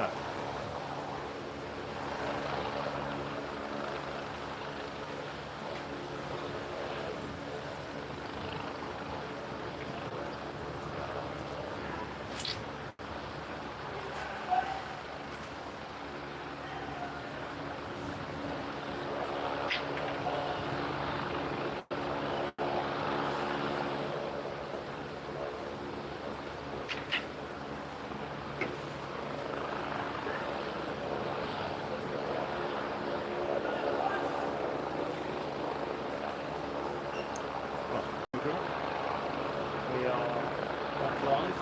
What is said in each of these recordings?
Ah. We are back live.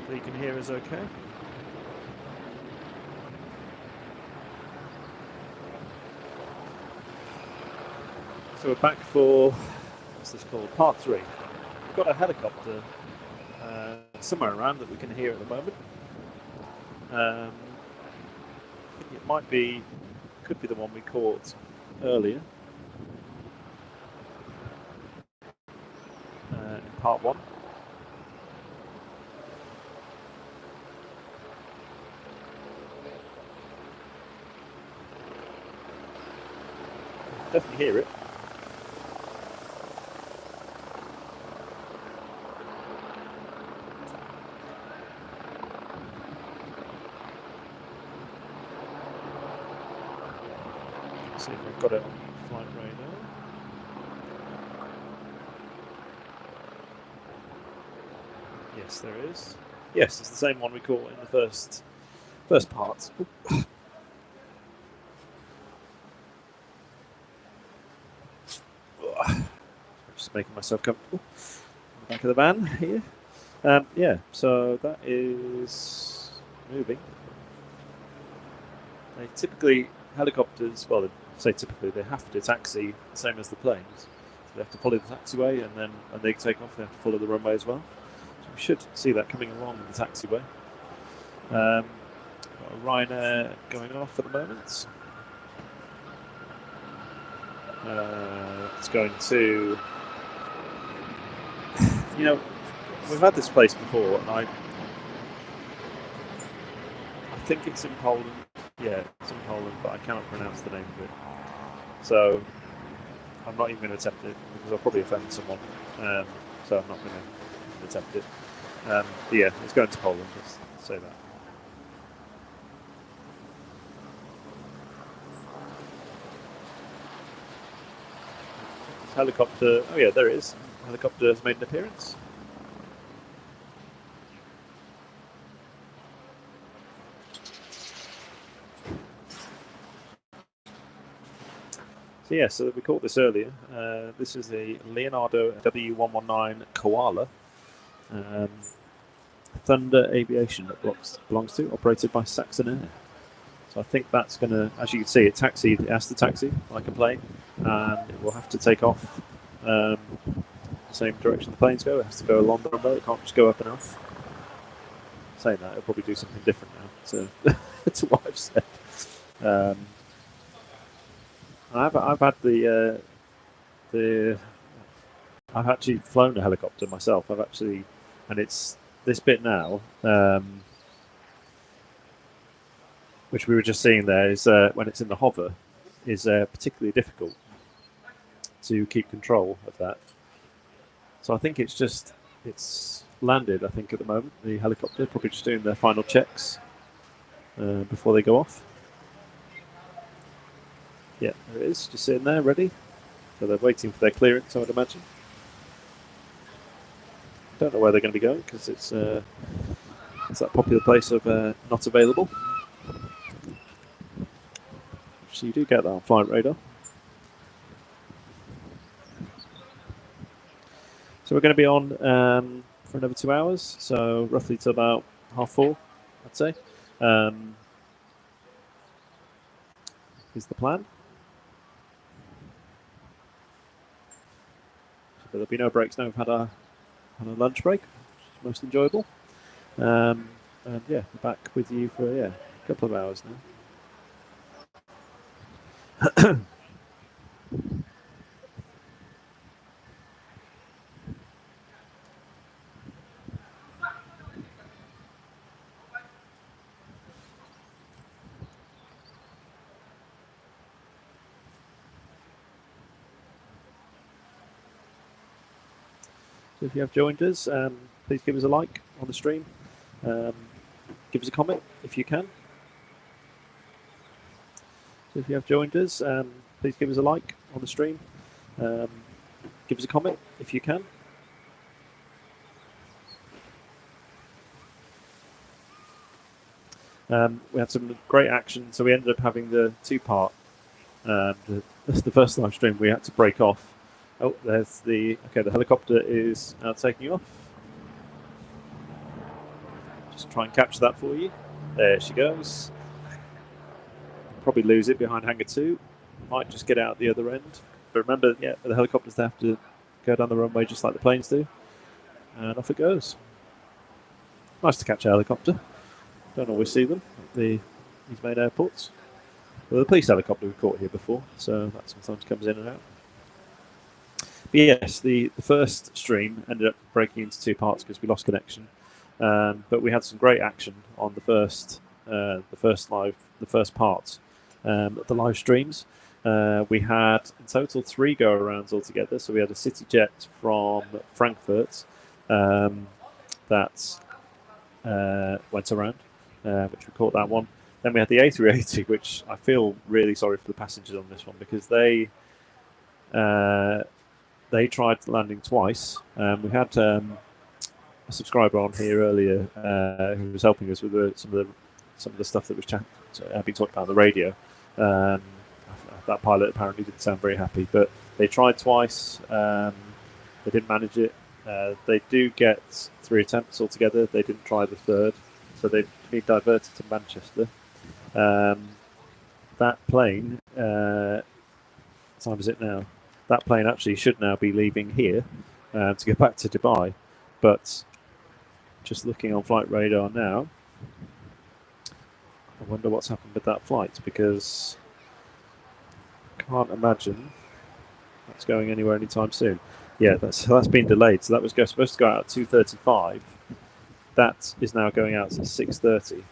So you can hear us okay? So we're back for, what's this called, part 3. We've got a helicopter somewhere around that we can hear at the moment. It might be, could be the one we caught earlier in part 1. Definitely hear it. Let's see if we've got it on flight radar. Yes, there is. Yes, it's the same one we caught in the first part. Just making myself comfortable in the back of the van here. Yeah, so that is moving. They typically, helicopters, well, they say typically, they have to taxi the same as the planes. So they have to follow the taxiway, and then when they take off, they have to follow the runway as well. So we should see that coming along the taxiway. Got a Ryanair going off at the moment. It's going to, you know, we've had this place before, and I think it's in Poland. Yeah, it's in Poland, but I cannot pronounce the name of it. So I'm not even going to attempt it because I'll probably offend someone. So I'm not going to attempt it. But yeah, it's going to Poland. Let's say that. Helicopter. Oh yeah, there it is. Helicopter has made an appearance. So yeah, so we caught this earlier. This is a Leonardo W119 Koala. Thunder Aviation that belongs to, operated by Saxon Air. So I think that's going to, as you can see, it has to taxi like a plane, and it will have to take off the same direction the planes go. It has to go along the runway. It can't just go up and off. Saying that, it'll probably do something different now to what I've said. I've had I've actually flown a helicopter myself. And it's this bit now, which we were just seeing there, is when it's in the hover, is particularly difficult to keep control of that. So I think it's landed, I think, at the moment. The helicopter probably just doing their final checks before they go off. Yeah, there it is, just sitting there, ready. So they're waiting for their clearance, I would imagine. Don't know where they're going to be going because it's that popular place of not available. So you do get that on flight radar. So we're going to be on for another 2 hours, so roughly to about 3:30, I'd say. Is the plan. So there'll be no breaks now. We've had a lunch break, which is most enjoyable. And yeah, we're back with you for a couple of hours now. So if you have joined us, please give us a like on the stream. Give us a comment if you can. So if you have joined us, please give us a like on the stream. Give us a comment if you can. We had some great action, so we ended up having the two-part. The first live stream we had to break off. Oh, there's the helicopter is now taking off. Just try and capture that for you. There she goes. Probably lose it behind hangar 2. Might just get out the other end. But remember, yeah, the helicopters, they have to go down the runway just like the planes do. And off it goes. Nice to catch a helicopter. Don't always see them at these main airports. Well, the police helicopter we've caught here before, so that sometimes comes in and out. But yes, the first stream ended up breaking into two parts because we lost connection. But we had some great action on the first part of the live streams. We had in total 3 go-arounds altogether. So we had a CityJet from Frankfurt that went around, which we caught that one. Then we had the A380, which I feel really sorry for the passengers on this one because they tried landing twice. We had a subscriber on here earlier who was helping us with some of the stuff that was being talked about on the radio. That pilot apparently didn't sound very happy, but they tried twice. They didn't manage it. They do get 3 attempts altogether. They didn't try the third, so they've been diverted to Manchester. That plane, what time is it now? That plane actually should now be leaving here to go back to Dubai, but just looking on flight radar now, I wonder what's happened with that flight because I can't imagine that's going anywhere anytime soon. Yeah, that's been delayed. So that was supposed to go out at 2:35. That is now going out at 6:30.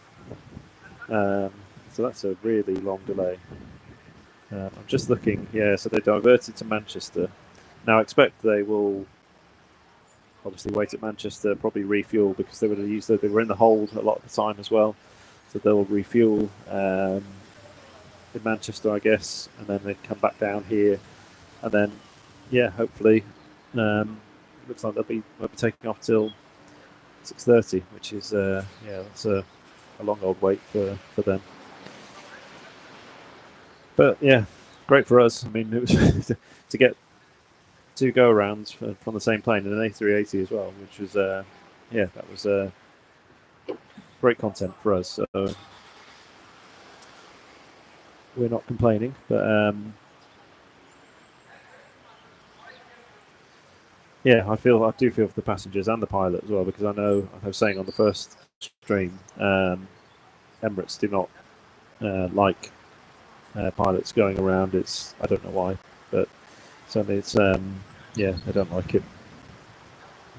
So that's a really long delay. I'm just looking. Yeah, so they diverted to Manchester. Now I expect they will obviously wait at Manchester, probably refuel because they were in the hold a lot of the time as well. So they'll refuel in Manchester, I guess, and then they'd come back down here, and then hopefully looks like they'll be taking off till 6:30, which is that's a long old wait for them. But yeah, great for us. I mean, it was to get 2 go-arounds from the same plane and an A380 as well, which was that was great content for us. So we're not complaining, but I do feel for the passengers and the pilot as well, because I know I was saying on the first stream, Emirates do not like pilots going around. I don't know why, but certainly it's they don't like it.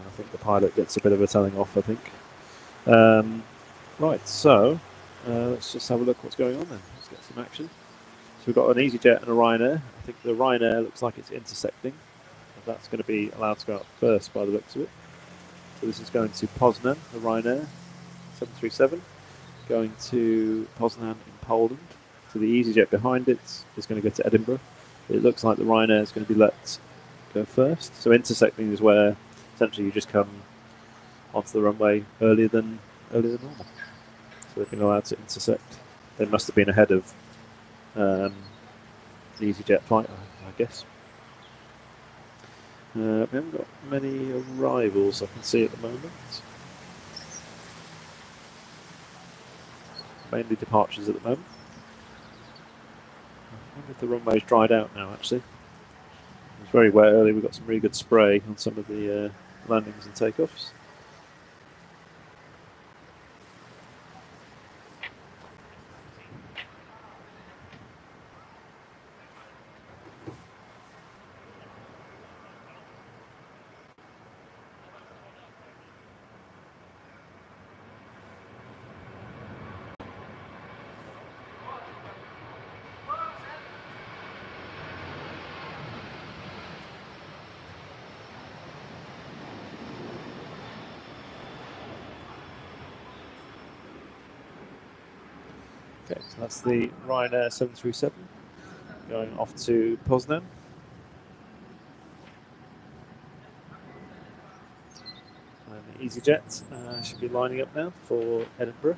I think the pilot gets a bit of a telling off, I think. Right, so let's just have a look what's going on then. Let's get some action. So we've got an EasyJet and a Ryanair. I think the Ryanair looks like it's intersecting. That's going to be allowed to go out first by the looks of it. So this is going to Poznan, the Ryanair 737, going to Poznan in Poland. So the EasyJet behind it is going to go to Edinburgh. It looks like the Ryanair is going to be let go first. So intersecting is where essentially you just come onto the runway earlier than normal. So they've been allowed to intersect. They must have been ahead of the EasyJet flight, I guess. We haven't got many arrivals I can see at the moment. Mainly departures at the moment. I wonder if the runway's dried out now, actually. It was very wet earlier. We got some really good spray on some of the landings and takeoffs. Okay, so that's the Ryanair 737 going off to Poznan. And the EasyJet should be lining up now for Edinburgh.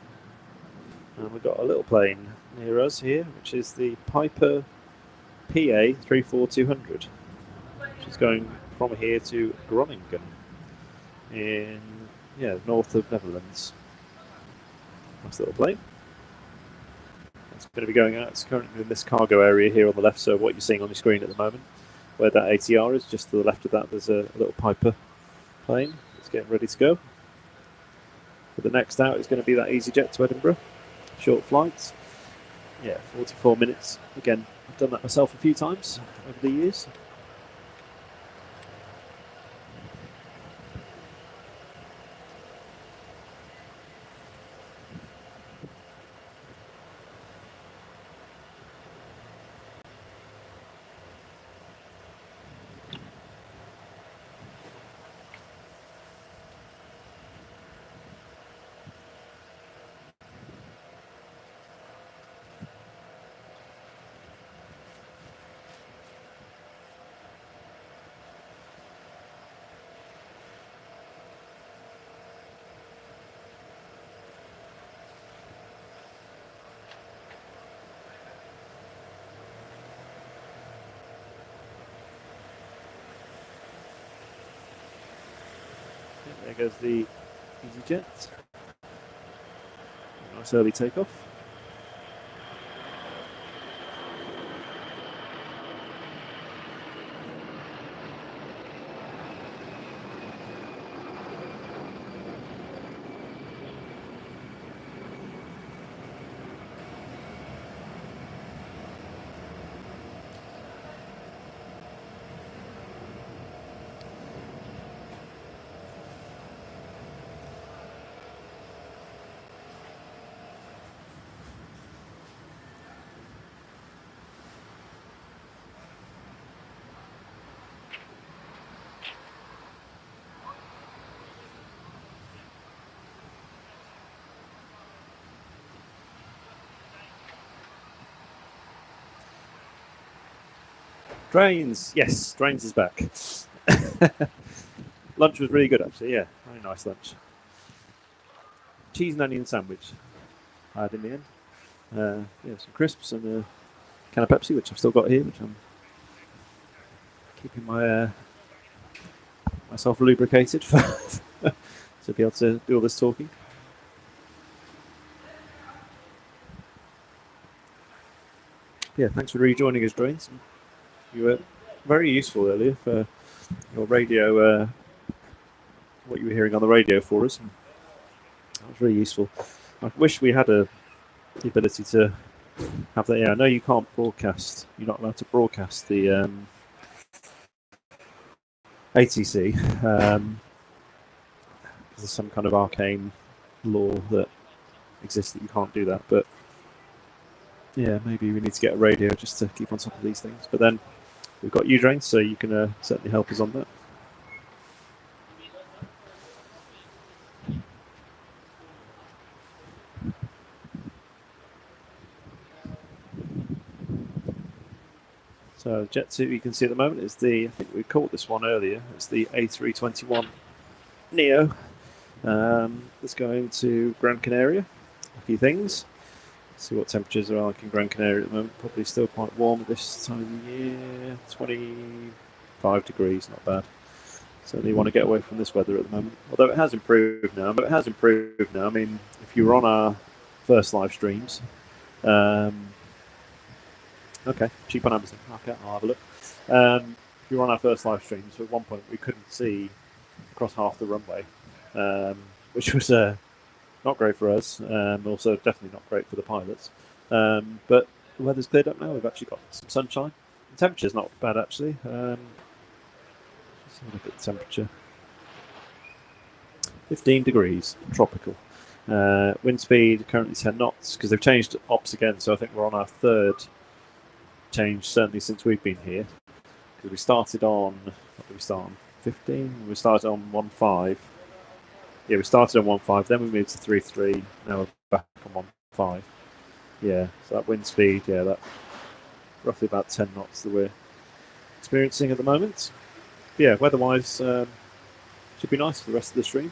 And we've got a little plane near us here, which is the Piper PA 34200, which is going from here to Groningen in north of Netherlands. Nice little plane. It's going to be going out. It's currently in this cargo area here on the left, so what you're seeing on your screen at the moment, where that ATR is, just to the left of that there's a little Piper plane. It's getting ready to go. But the next out is going to be that EasyJet to Edinburgh. Short flights. 44 minutes. Again, I've done that myself a few times over the years. There goes the EasyJet. Nice early takeoff. Drains, yes, Drains is back. Lunch was really good, actually. Yeah, very nice lunch. Cheese and onion sandwich I had in the end. Some crisps and a can of Pepsi, which I've still got here, which I'm keeping my myself lubricated for to be able to do all this talking. Yeah, thanks for rejoining us, Drains. You were very useful earlier for your radio, what you were hearing on the radio for us. That was really useful. I wish we had the ability to have that. Yeah, I know you can't broadcast. You're not allowed to broadcast the ATC. There's some kind of arcane law that exists that you can't do that. But yeah, maybe we need to get a radio just to keep on top of these things. But then we've got you, Drains, so you can certainly help us on that. So Jet 2 you can see at the moment is the, I think we called this one earlier, it's the A321 Neo. It's going to Gran Canaria. A few things. Let's see what temperatures are like in Gran Canaria at the moment. Probably still quite warm at this time of the year. 25 degrees, not bad. Certainly want to get away from this weather at the moment. Although it has improved now. I mean, if you were on our first live streams, okay, cheap on Amazon. Okay, I'll have a look. If you were on our first live streams, at one point we couldn't see across half the runway, which was not great for us. Also, definitely not great for the pilots. But the weather's cleared up now. We've actually got some sunshine. The temperature's not bad actually. Let's have a look at the temperature. 15 degrees, tropical. Wind speed currently 10 knots because they've changed ops again. So I think we're on our third change certainly since we've been here. Because we started on, what did we start on? 15? We started on 1.5. Yeah, we started on 1.5, then we moved to 3.3. Now we're back on 1.5. Yeah, so that wind speed, yeah, that roughly about 10 knots that we're experiencing at the moment. But yeah, weather-wise, should be nice for the rest of the stream.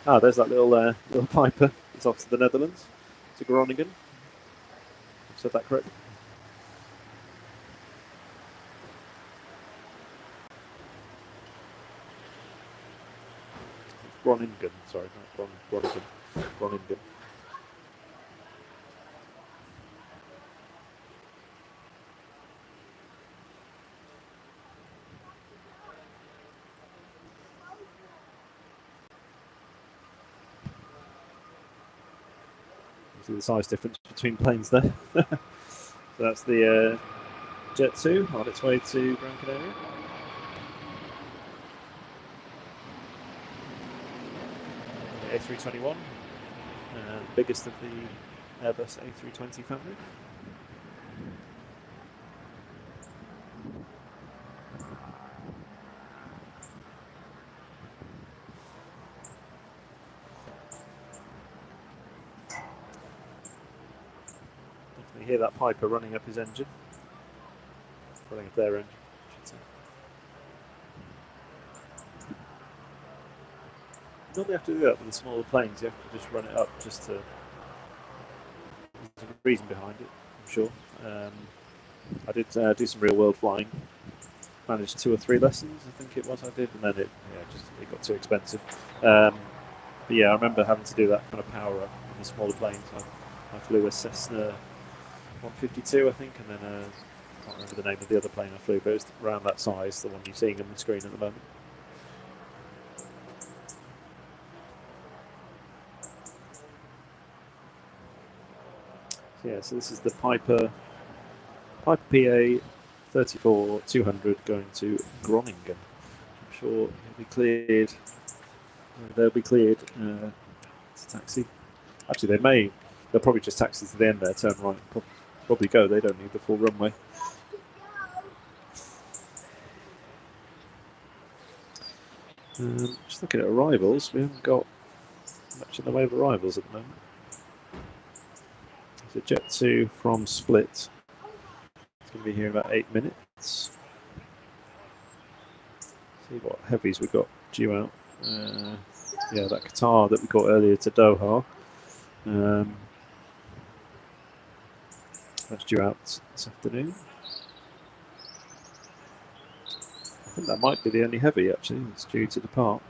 Ah, there's that little piper. It's off to the Netherlands, to Groningen. I've said that correctly. Groningen, sorry, not Groningen. Groningen. See the size difference between planes there. So that's the Jet 2 on its way to Gran Canaria. The A321, biggest of the Airbus A320 family. You hear that piper running up his engine, running up their engine, I should say. You normally have to do that with the smaller planes. You have to just run it up, just to. There's a reason behind it, I'm sure. I did do some real world flying. Managed 2 or 3 lessons, I think it was. I did, and then it got too expensive. But yeah, I remember having to do that kind of power up on the smaller planes. I flew a Cessna 152, I think, and then I can't remember the name of the other plane I flew, but it was around that size, the one you're seeing on the screen at the moment. So yeah, so this is the Piper PA 34-200 going to Groningen. I'm sure he'll be cleared. They'll be cleared to taxi. Actually, they'll probably just taxi to the end there, turn right, probably go. They don't need the full runway. Just looking at arrivals, we haven't got much in the way of arrivals at the moment. So Jet 2 from Split. It's going to be here in about 8 minutes. See what heavies we've got due out. Yeah, that Qatar that we got earlier to Doha. That's due out this afternoon. I think that might be the only heavy actually that's due to depart.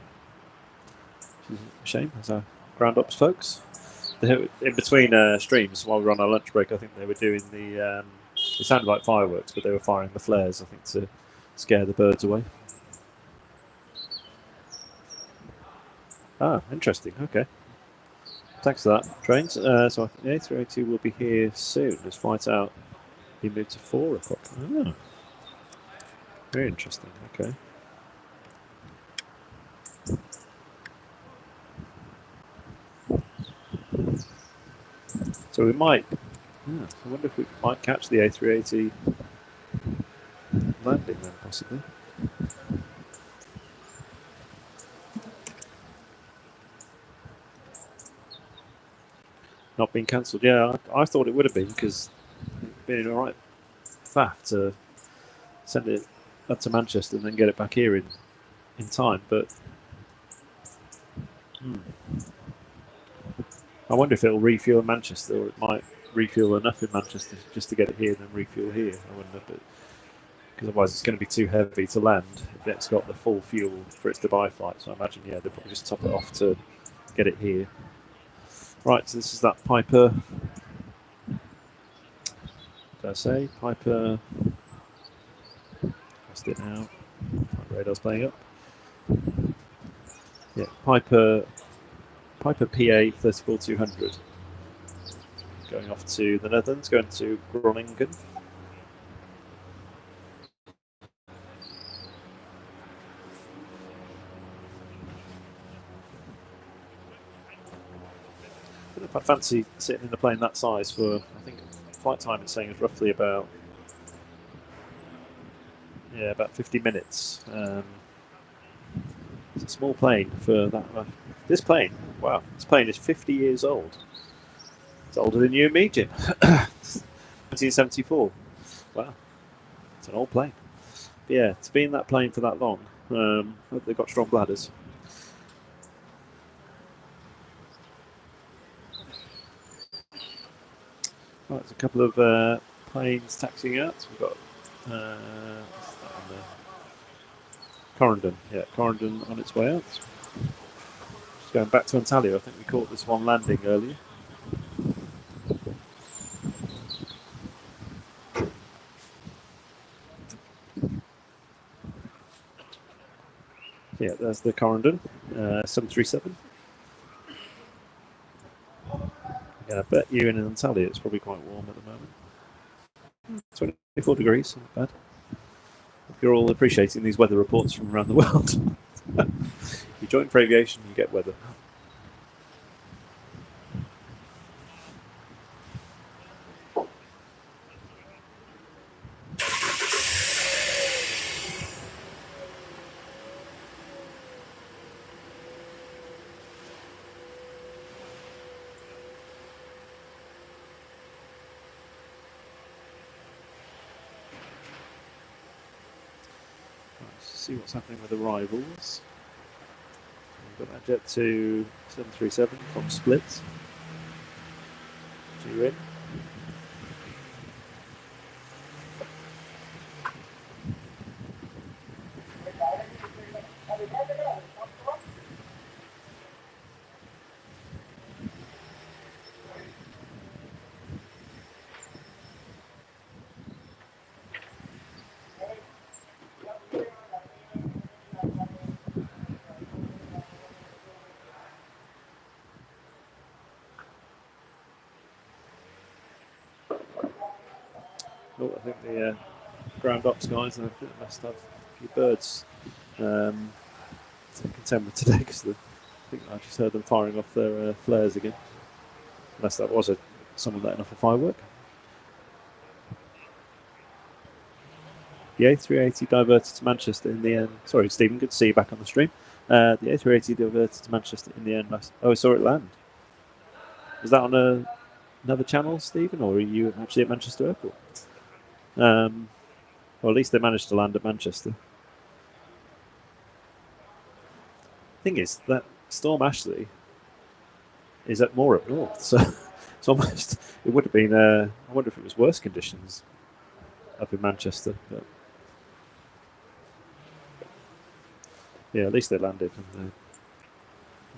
Which is a shame, as our ground ops folks. In between streams, while we were on our lunch break, I think they were doing the. It sounded like fireworks, but they were firing the flares, I think, to scare the birds away. Ah, interesting. Okay. Thanks for that, trains. So I think the A380 will be here soon. This flight out, he moved to 4 o'clock. Oh. Very interesting. Okay. So we might. Yeah, I wonder if we might catch the A380 landing then, possibly. Not being cancelled. Yeah, I thought it would have been, because it'd been all right faff to send it up to Manchester and then get it back here in time. But I wonder if it'll refuel in Manchester, or it might refuel enough in Manchester just to get it here and then refuel here. I wonder, but because otherwise it's going to be too heavy to land if it's got the full fuel for its Dubai flight. So I imagine, yeah, they'll probably just top it off to get it here. Right, so this is that Piper. Did I say Piper? Lost it now. My radar's playing up. Yeah, Piper PA 34-200. Going off to the Netherlands, going to Groningen. If I fancy sitting in a plane that size for, I think flight time it's saying is roughly about 50 minutes. It's a small plane for that. This plane, wow, this plane is 50 years old. It's older than you and me, Jim. 1974. Wow, it's an old plane. But yeah, to be in that plane for that long, they've got strong bladders. Right, there's a couple of planes taxiing out. So we've got Corendon. Yeah, Corendon on its way out. Just going back to Antalya. I think we caught this one landing earlier. Yeah, there's the Corendon 737. Yeah, I bet you in Antalya it's probably quite warm at the moment. 24 degrees, not bad. You're all appreciating these weather reports from around the world. You join for aviation, you get weather. See what's happening with arrivals. We've got that jet to 737 from Splits. Due in. Oh, I think the ground ops guys, I think they must have a few birds to contend with today, because I think I just heard them firing off their flares again. Unless that was someone letting off a firework. The A380 diverted to Manchester in the end. Sorry, Stephen, good to see you back on the stream. The A380 diverted to Manchester in the end. Oh, I saw it land. Was that on another channel, Stephen, or are you actually at Manchester Airport? Well, at least they managed to land at Manchester. Thing is, that Storm Ashley is more up north, so it's almost, it would have been, I wonder if it was worse conditions up in Manchester. But yeah, at least they landed. And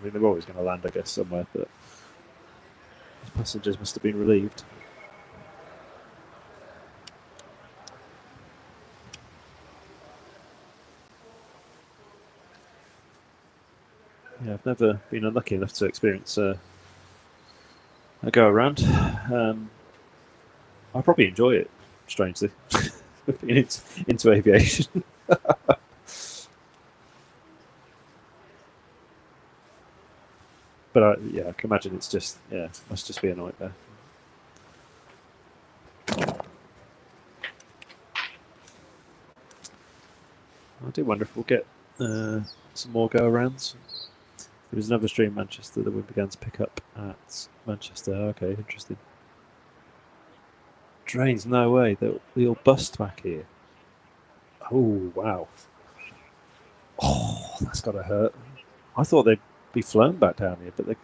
I mean, they're always going to land, I guess, somewhere, but the passengers must have been relieved. Yeah, I've never been unlucky enough to experience a go around. I probably enjoy it, strangely, being into aviation. But yeah, I can imagine it's just, yeah, it must just be a nightmare. I do wonder if we'll get some more go-arounds. There was another stream in Manchester that we began to pick up at Manchester. Okay, interesting. Drains, no way. They'll bust back here. Oh, wow. Oh, that's got to hurt. I thought they'd be flown back down here, but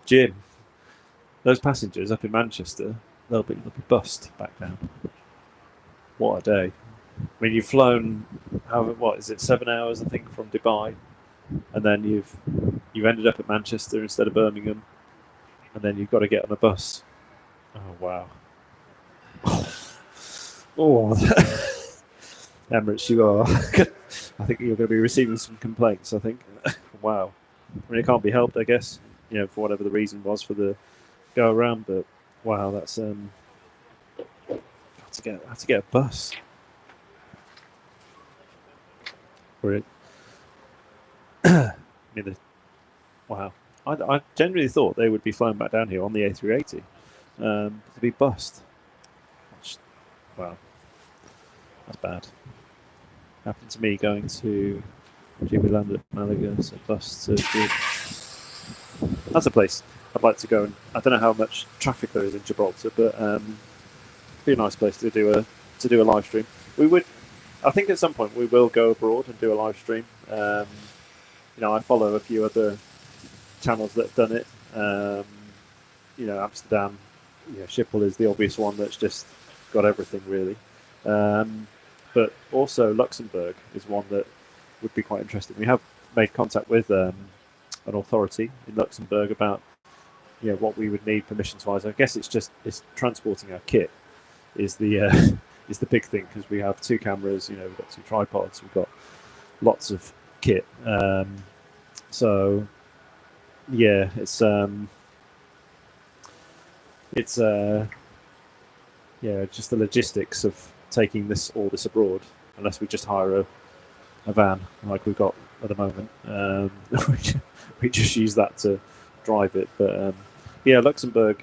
Jim, those passengers up in Manchester, they'll be bust back down. What a day. I mean, you've flown, what is it, 7 hours, I think, from Dubai, and then you've ended up at Manchester instead of Birmingham, and then you've got to get on a bus. Oh, wow. Oh, Emirates, you are. I think you're going to be receiving some complaints, I think. Wow. I mean, it can't be helped, I guess, for whatever the reason was for the go around, but wow, that's had to get a bus. Brilliant. I mean, wow. I generally thought they would be flown back down here on the A380 to be bussed. Wow, that's bad. Happened to me going to Jimmy landed at Malaga, so bus to. That's a place. I'd like to go and I don't know how much traffic there is in Gibraltar, but be a nice place to do a live stream. We would, I think, at some point we will go abroad and do a live stream. I follow a few other channels that have done it. Amsterdam, Schiphol is the obvious one that's just got everything really. But also Luxembourg is one that would be quite interesting. We have made contact with an authority in Luxembourg about what we would need permissions wise. I guess it's transporting our kit is the is the big thing, because we have 2 cameras, we've got 2 tripods, we've got lots of kit. So yeah, it's just the logistics of taking all this abroad, unless we just hire a van like we've got at the moment. We just use that to drive it. But Luxembourg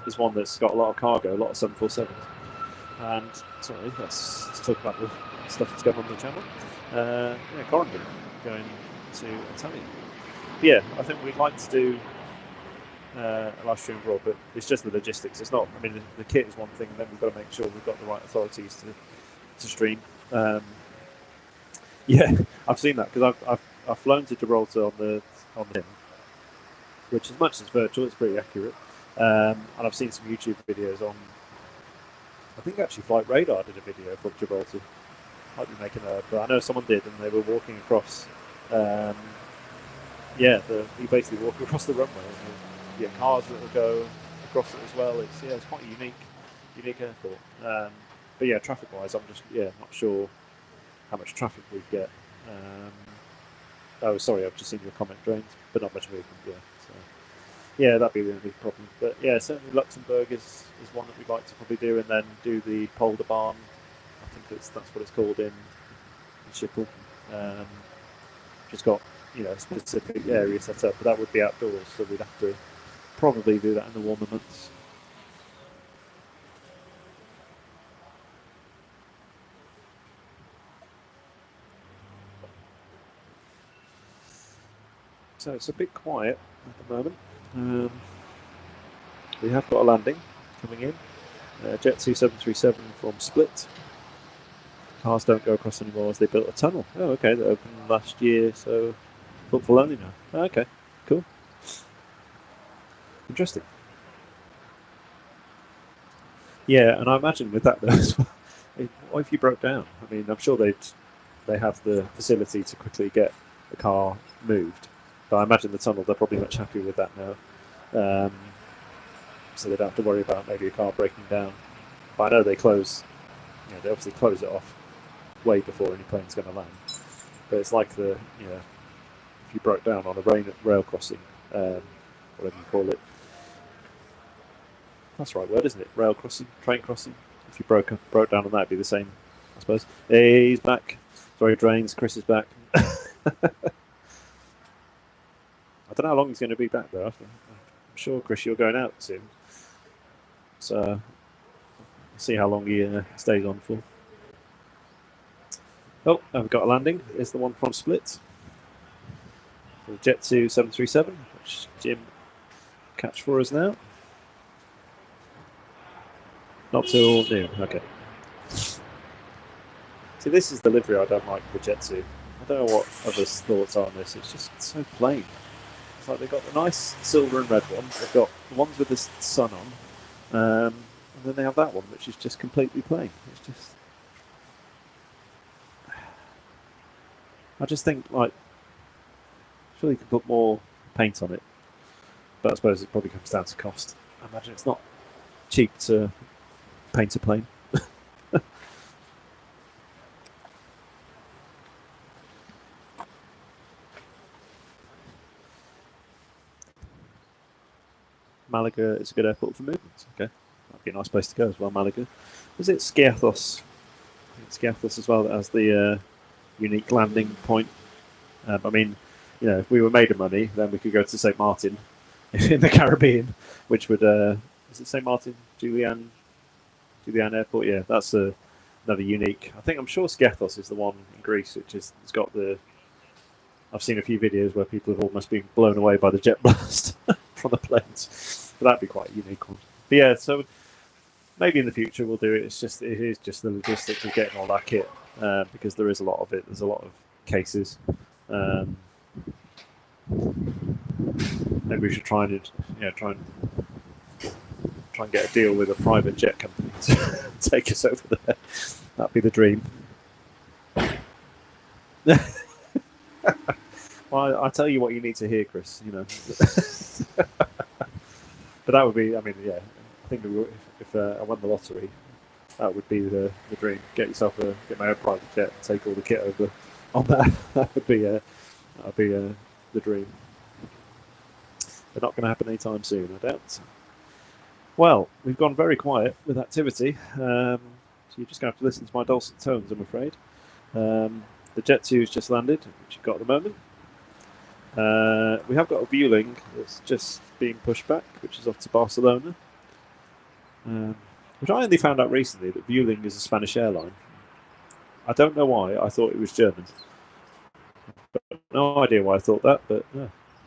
is one that's got a lot of cargo, a lot of 747s. And sorry, let's talk about the stuff that's going on the channel. Corendon going to Italy. Yeah, I think we'd like to do a live stream abroad, but it's just the logistics. It's not. I mean, the kit is one thing, and then we've got to make sure we've got the right authorities to stream. I've seen that, because I've flown to Gibraltar on the HIM, which, as much as virtual, it's pretty accurate. And I've seen some YouTube videos on. I think actually Flight Radar did a video from Gibraltar. Might be making that up, but I know someone did, and they were walking across. You basically walk across the runway. And you get cars that will go across it as well. It's quite a unique airport. But yeah, traffic-wise, I'm just not sure how much traffic we get. Sorry, I've just seen your comment, drains, but not much movement. Yeah, that'd be the only problem. But yeah, certainly Luxembourg is one that we'd like to probably do, and then do the Polder Barn. I think that's what it's called in Schiphol. Just got a specific area set up, but that would be outdoors, so we'd have to probably do that in the warmer months. So it's a bit quiet at the moment. We have got a landing coming in. Jet 737 from Split. Cars don't go across anymore as they built a tunnel. Oh, okay, that opened last year, so footfall only now. Oh, okay, cool. Interesting. Yeah, and I imagine with that though as well, what if you broke down? I mean, I'm sure they have the facility to quickly get the car moved, but I imagine the tunnel, they're probably much happier with that now. So they don't have to worry about maybe a car breaking down. But I know they close, they obviously close it off way before any plane's going to land. But it's like if you broke down on a rail crossing, whatever you call it. That's the right word, isn't it? Rail crossing, train crossing. If you broke down on that, it'd be the same, I suppose. Hey, he's back. Sorry, drains. Chris is back. I don't know how long he's going to be back though. I'm sure, Chris, you're going out soon. So we'll see how long he stays on for. Oh, we've got a landing. It's the one from Split. The Jet 737, which Jim catch for us now. Not till noon. Okay. See, this is the livery I don't like with Jet 2. I don't know what others' thoughts are on this. It's just so plain. It's like they've got the nice silver and red one. They've got the ones with the sun on. And then they have that one, which is just completely plain. It's just... I just think, surely you could put more paint on it. But I suppose it probably comes down to cost. I imagine it's not cheap to paint a plane. Malaga is a good airport for movements. Okay, that'd be a nice place to go as well. Malaga. Is it Skiathos? Skiathos as well that has the unique landing point. I mean, if we were made of money, then we could go to St. Martin in the Caribbean, which would is it St. Martin, Julian Airport? Yeah, that's another unique. I'm sure Skiathos is the one in Greece, which it's got the I've seen a few videos where people have almost been blown away by the jet blast from the planes. But that'd be quite a unique one. But yeah, so maybe in the future we'll do it. It is just the logistics of getting all that kit because there is a lot of it. There's a lot of cases. Maybe we should try and get a deal with a private jet company to take us over there. That'd be the dream. Well, I tell you what you need to hear, Chris. You know, but that would be. I mean, yeah. I think if I won the lottery, that would be the dream. Get my own private jet and take all the kit over on that. That would be the dream. But not going to happen anytime soon, I doubt. Well, we've gone very quiet with activity, so you're just going to have to listen to my dulcet tones, I'm afraid. The Jet 2's just landed, which you've got at the moment. We have got a Vueling that's just being pushed back, which is off to Barcelona. Which I only found out recently that Vueling is a Spanish airline. I don't know why. I thought it was German. But no idea why I thought that, but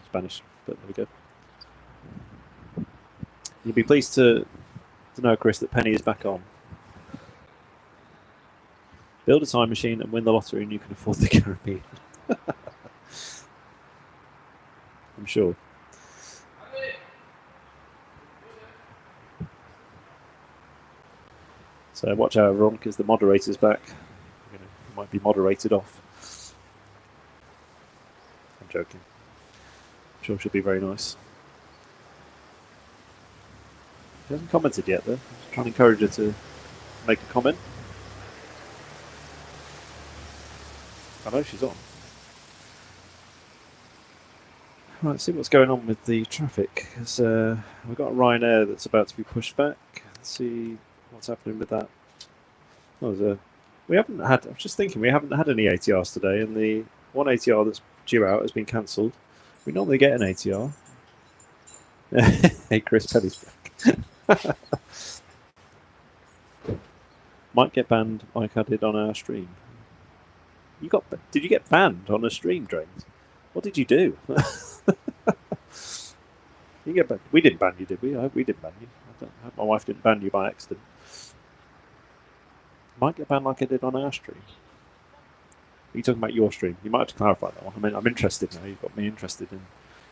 Spanish. But there we go. You'll be pleased to know, Chris, that Penny is back on. Build a time machine and win the lottery and you can afford the Caribbean. I'm sure. So watch out, everyone, because the moderator's back. You might be moderated off. I'm joking. I'm sure she'll be very nice. She hasn't commented yet, though. I'm just trying to encourage her to make a comment. I know she's on. Right, let's see what's going on with the traffic. We've got a Ryanair that's about to be pushed back. Let's see what's happening with that. We haven't had. I was just thinking we haven't had any ATRs today, and the one ATR that's due out has been cancelled. We normally get an ATR. Hey, Chris, Penny's back. Might get banned like I did on our stream. Did you get banned on a stream, Drains? What did you do? You get banned. We didn't ban you, did we? We didn't ban you. I hope my wife didn't ban you by accident. Might get banned like I did on our stream. Are you talking about your stream? You might have to clarify that one. I mean, I'm interested now. You've got me interested in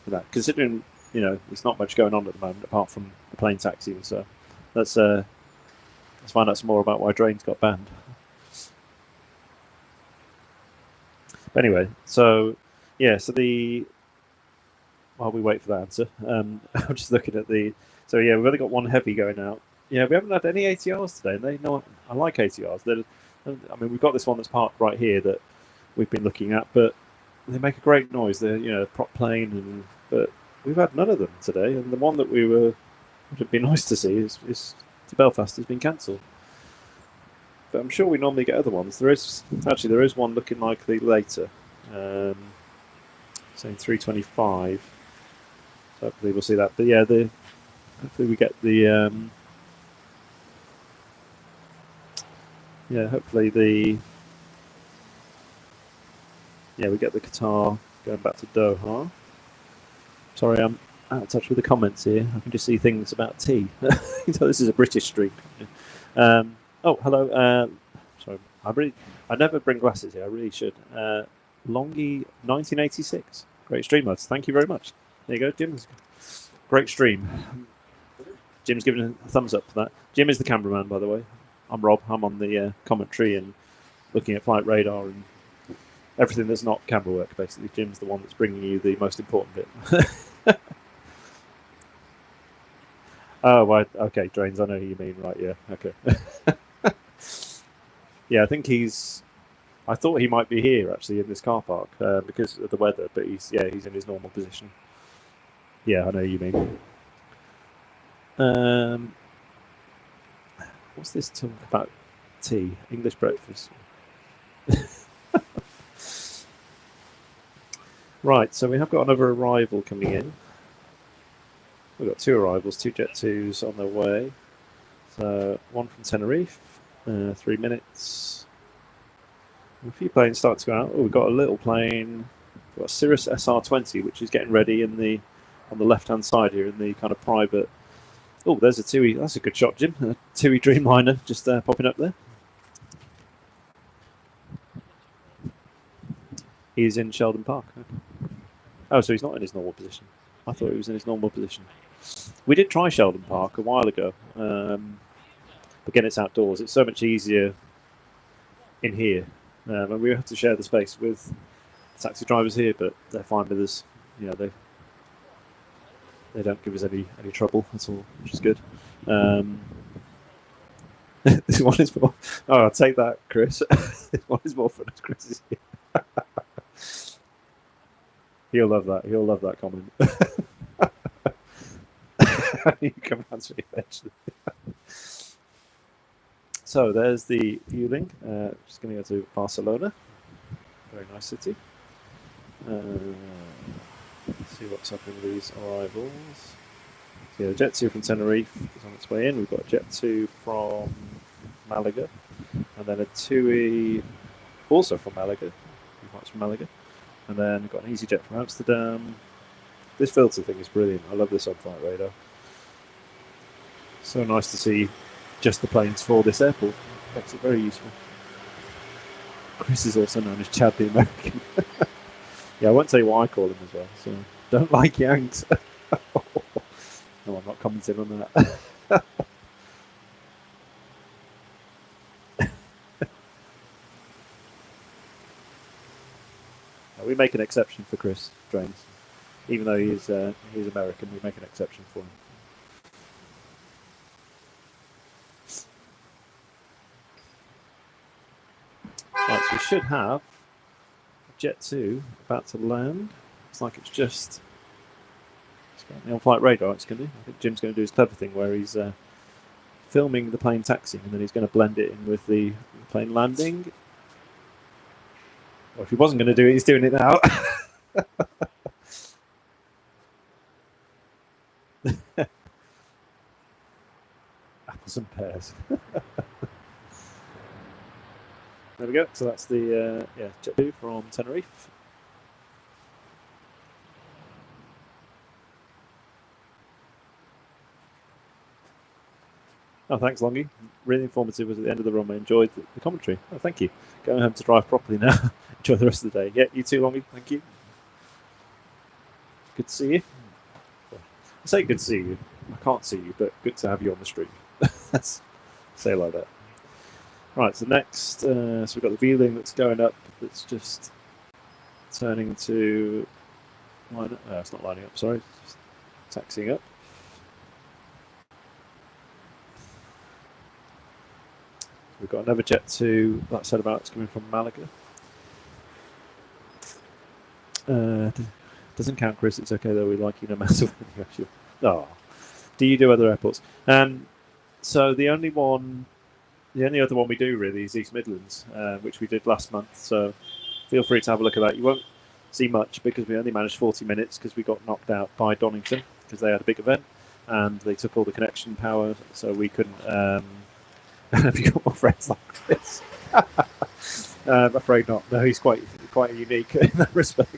that. Considering, there's not much going on at the moment apart from the plane taxi. So let's find out some more about why Drains got banned. But anyway, so while we wait for that answer, I'm just looking at we've only got one heavy going out. Yeah, we haven't had any ATRs today. I like ATRs. We've got this one that's parked right here that we've been looking at, but they make a great noise. They're prop plane, but we've had none of them today. And the one that would be nice to see is to Belfast has been cancelled. But I'm sure we normally get other ones. There is one looking likely later, saying 3:25. So hopefully we'll see that. But yeah, hopefully we get the. We get the Qatar going back to Doha. Sorry, I'm out of touch with the comments here. I can just see things about tea. So this is a British stream. Oh, hello. Sorry, I never bring glasses here. I really should. Longy 1986. Great stream, lads. Thank you very much. There you go, Jim. Great stream. Jim's giving a thumbs up for that. Jim is the cameraman, by the way. I'm Rob. I'm on the commentary and looking at flight radar and everything that's not camera work, basically. Jim's the one that's bringing you the most important bit. Oh, right. Okay, Drains, I know who you mean. Right, yeah. Okay. Yeah, I think I thought he might be here, actually, in this car park because of the weather, but he's in his normal position. Yeah, I know who you mean. What's this talk about tea? English breakfast. Right, so we have got another arrival coming in. We've got two arrivals, two Jet 2s on their way. So one from Tenerife, 3 minutes. A few planes start to go out. Oh, we've got a little plane got a Cirrus SR20, which is getting ready on the left-hand side here in the kind of private. Oh, there's a TUI. That's a good shot, Jim. A TUI Dreamliner just popping up there. He's in Sheldon Park. Okay. Oh, so he's not in his normal position. I thought he was in his normal position. We did try Sheldon Park a while ago. Again, it's outdoors. It's so much easier in here. And we have to share the space with taxi drivers here, but they're fine with us. You know, they don't give us any trouble at all, which is good. This one is more. Oh, I'll take that, Chris. This one is more fun as Chris is here. He'll love that. He'll love that comment. You can answer it eventually. So there's the Vueling. Just going to go to Barcelona. Very nice city. Let's see what's happening with these arrivals. So yeah, the Jet 2 from Tenerife is on its way in. We've got a Jet 2 from Malaga, and then a TUI also from Malaga. From Malaga. And then we've got an EasyJet from Amsterdam. This filter thing is brilliant. I love this on flight radar. So nice to see just the planes for this airport. Makes it very useful. Chris is also known as Chad the American. Yeah, I won't tell you what I call him as well. So don't like Yanks. No, I'm not commenting on that. We make an exception for Chris Drains, even though he's American. We make an exception for him. Right, so we should have Jet 2 about to land. It's like it's just got the on-flight radar. It's going to. I think Jim's going to do his clever thing where he's filming the plane taxiing, and then he's going to blend it in with the plane landing. Well, if he wasn't going to do it, he's doing it now. Apples and pears. There we go. So that's the Jet 2 from Tenerife. Oh, thanks, Longy. Really informative. Was at the end of the run. I enjoyed the commentary. Oh, thank you. Going home to drive properly now. Enjoy the rest of the day. Yeah, you too, Longy. Thank you. Good to see you. I say good to see you. I can't see you, but good to have you on the stream. Let's say it like that. Right, so next, so we've got the Vueling that's going up. That's just turning to line up. It's not lining up. Sorry, it's just taxiing up. We've got another Jet 2 that said about it's coming from Malaga. Doesn't count, Chris. It's okay though. We like you no matter what you Oh, do you do other airports? So the only other one we do really is East Midlands, which we did last month. So feel free to have a look at that. You won't see much because we only managed 40 minutes because we got knocked out by Donington because they had a big event and they took all the connection power, so we couldn't. Have you got more friends like this? I'm afraid not. No, he's quite unique in that respect.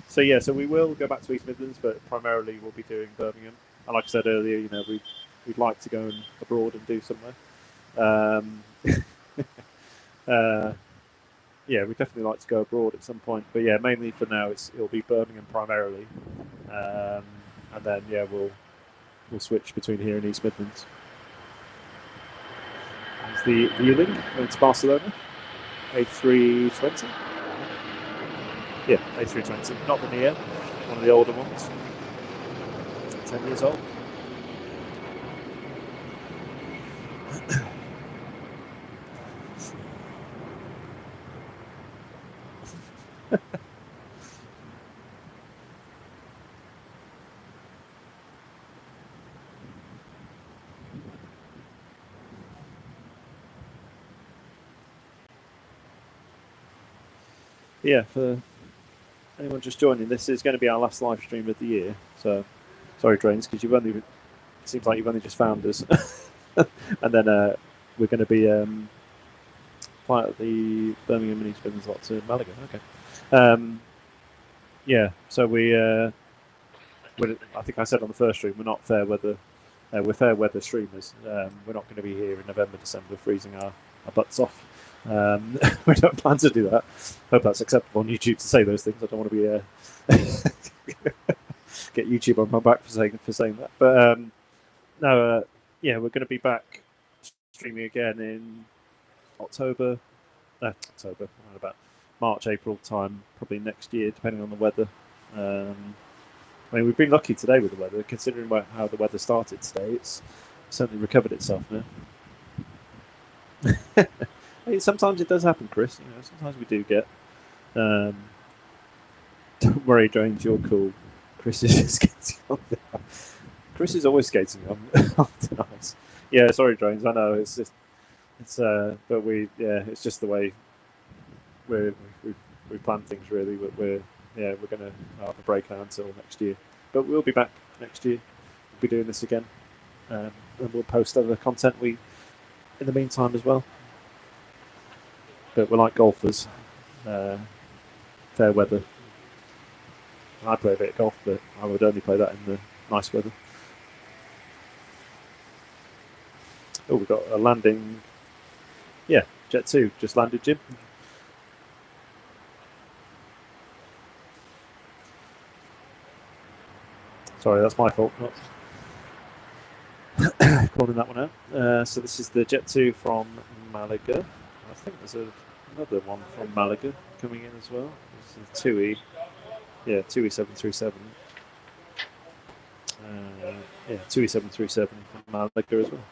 So yeah, so we will go back to East Midlands, but primarily we'll be doing Birmingham. And like I said earlier, you know, we'd like to go abroad and do somewhere. Yeah, we'd definitely like to go abroad at some point. But yeah, mainly for now, it'll be Birmingham primarily, and then yeah, we'll switch between here and East Midlands. There's the Vueling going to Barcelona, A320. Yeah, A320, not the Neo, one of the older ones. 10 years old. Yeah, for anyone just joining, this is going to be our last live stream of the year. So, sorry, Drains, because it seems like you've only just found us. And then we're going to be part of the Birmingham and East Midlands lot to Malaga. Okay. yeah, so I think I said on the first stream, we're not fair weather. We're fair weather streamers. We're not going to be here in November, December, freezing our butts off. We don't plan to do that. Hope that's acceptable on YouTube to say those things. I don't want to be get YouTube on my back for saying that. But no, yeah, we're going to be back streaming again in October, around about March, April time, probably next year, depending on the weather. I mean, we've been lucky today with the weather, considering how the weather started today. It's certainly recovered itself now. Hey, sometimes it does happen, Chris. Sometimes we do get. Don't worry, Jones, you're cool. Chris is skating on the ice. Chris is always skating on the ice. Yeah, sorry, Jones. I know it's but it's just the way we plan things. Really, we're going to have a break now until next year. But we'll be back next year. We'll be doing this again, and we'll post other content in the meantime as well. But we're like golfers, fair weather. I play a bit of golf, but I would only play that in the nice weather. Oh, we've got a landing. Yeah, Jet 2 just landed, Jim. Sorry, that's my fault. Not calling that one out. So this is the Jet 2 from Malaga. I think there's another one from Malaga coming in as well. This is TUI. Yeah, TUI 737. TUI 737 from Malaga as well.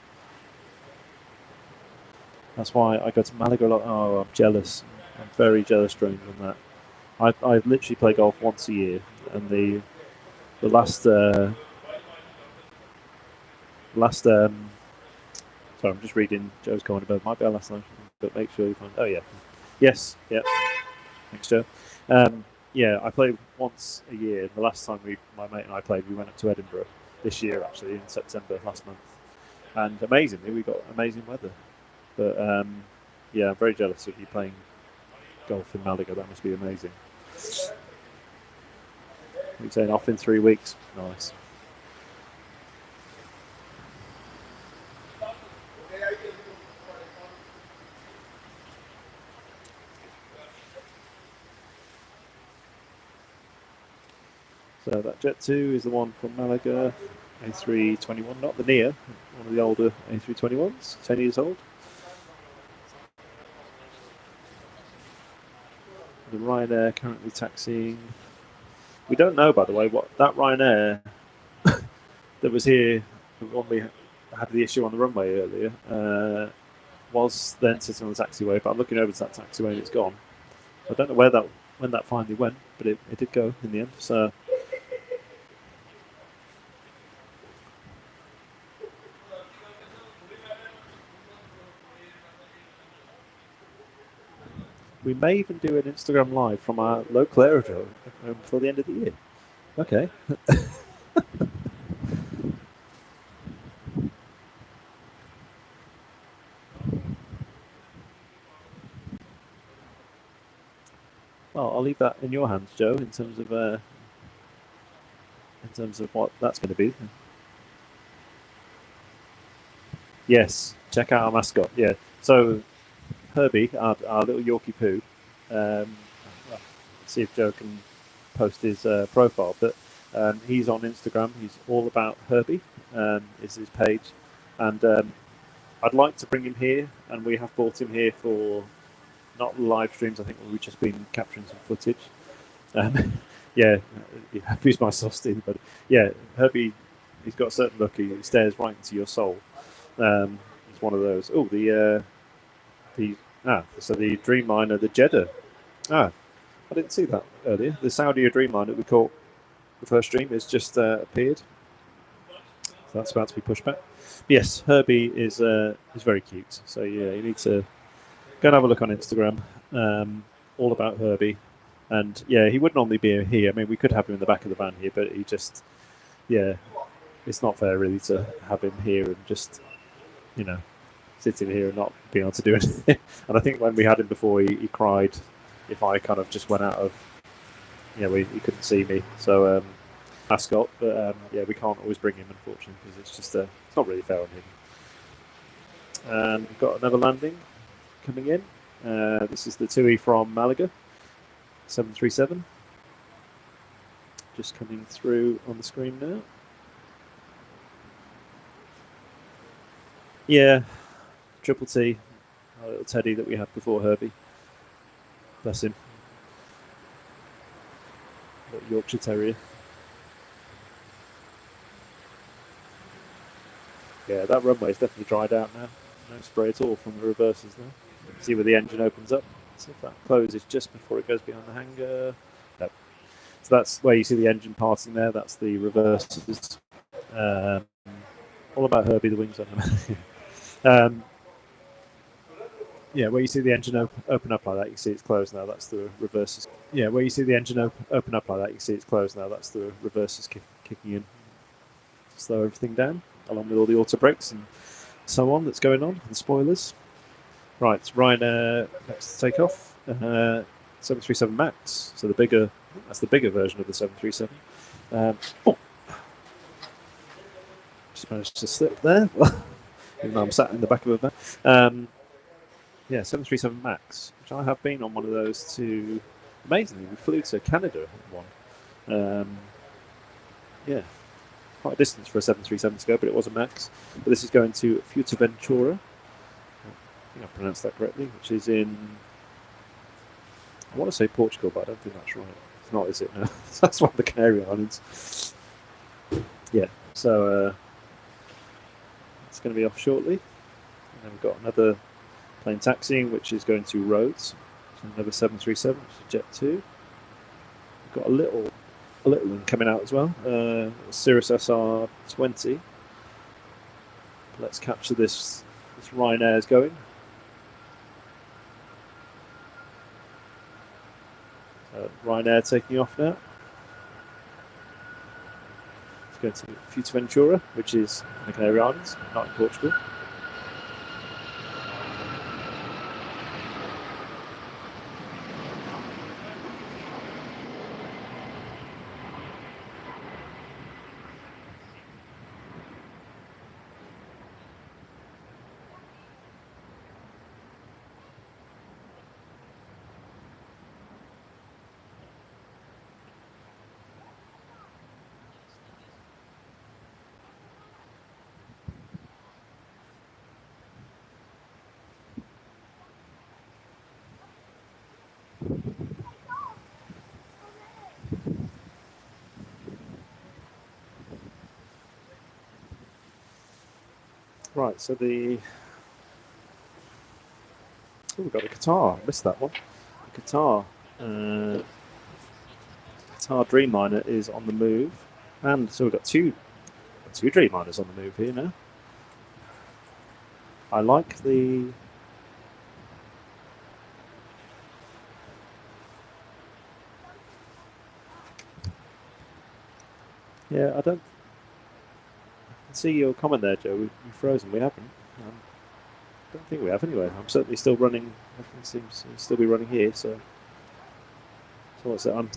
That's why I go to Malaga a lot. Oh, I'm jealous. I'm very jealous, Drones, on that. I literally play golf once a year, and the last sorry, I'm just reading Joe's comment about might be our last night, but make sure you find. Oh yeah, yes, yeah. Thanks, Joe. Yeah, I play once a year. The last time my mate and I played, we went up to Edinburgh this year, actually, in September last month. And amazingly, we got amazing weather. But yeah, I'm very jealous of you playing golf in Malaga. That must be amazing. You're saying off in 3 weeks. Nice. So that Jet 2 is the one from Malaga, A321, not the Nia, one of the older A321s, 10 years old. The Ryanair currently taxiing. We don't know, by the way, what that Ryanair that was here when we had the issue on the runway earlier was then sitting on the taxiway, but I'm looking over to that taxiway and it's gone. I don't know when that finally went, but it did go in the end. So we may even do an Instagram live from our local aerodrome before the end of the year. Okay. Well, I'll leave that in your hands, Joe, in terms of what that's going to be. Yes, check out our mascot. Yeah, so Herbie, our little Yorkie poo. See if Joe can post his profile, but he's on Instagram. He's all about Herbie. Is his page, and I'd like to bring him here, and we have brought him here for not live streams. I think we've just been capturing some footage. Yeah, Herbie's my sauce, but yeah, Herbie, he's got a certain look. He stares right into your soul. He's one of those. Oh, so the Dreamliner, the Jeddah. I didn't see that earlier. The Saudi Dreamliner we caught the first stream has just appeared. So that's about to be pushed back. But yes, Herbie is very cute. So yeah, you need to go and have a look on Instagram. All about Herbie. And yeah, he would normally be here. I mean, we could have him in the back of the van here, but he just, yeah, it's not fair really to have him here and just, sitting here and not being able to do anything. And I think when we had him before, he cried if I kind of just went out of yeah, he couldn't see me, so mascot. But yeah, we can't always bring him, unfortunately, because it's just it's not really fair on him. And we've got another landing coming in. This is the TUI from Malaga, 737. Just coming through on the screen now. Yeah, Triple T, our little teddy that we had before Herbie. Bless him. Little Yorkshire Terrier. Yeah, that runway is definitely dried out now. No spray at all from the reverses there. See where the engine opens up. See if that closes just before it goes behind the hangar. No. So that's where you see the engine passing there. That's the reverses. All about Herbie the wings on them. Yeah, where you see the engine open up like that, you see it's closed now. That's the reverses. Yeah, where you see the engine open up like that, you see it's closed now. That's the reverses kicking in. Slow everything down, along with all the auto brakes and so on that's going on, and spoilers. Right, Ryanair next to take off. 737 MAX, so that's the bigger version of the 737. Just managed to slip there, even though I'm sat in the back of a van. Yeah, 737 MAX, which I have been on one of those to. Amazingly, we flew to Canada on one. Yeah, quite a distance for a 737 to go, but it was a MAX. But this is going to Fuerteventura. I think I pronounced that correctly, which is in. I want to say Portugal, but I don't think that's right. It's not, is it? No, that's one of the Canary Islands. Yeah, so it's going to be off shortly. And then we've got another plane taxiing, which is going to Rhodes. So another 737, which is Jet 2. We've got a little one coming out as well. Cirrus SR20. Let's capture this Ryanair is going. Ryanair taking off now. It's going to Fuerteventura, which is in the Canary Islands, not in Portugal. Right, so we've got a Qatar. I missed that one. The Qatar Dreamliner is on the move, and so we've got two Dreamliners on the move here now. I like the. Yeah, I don't see your comment there, Joe. We've frozen. We haven't. I don't think we have anyway. I'm certainly still running. Everything seems to still be running here. So what's that? I'm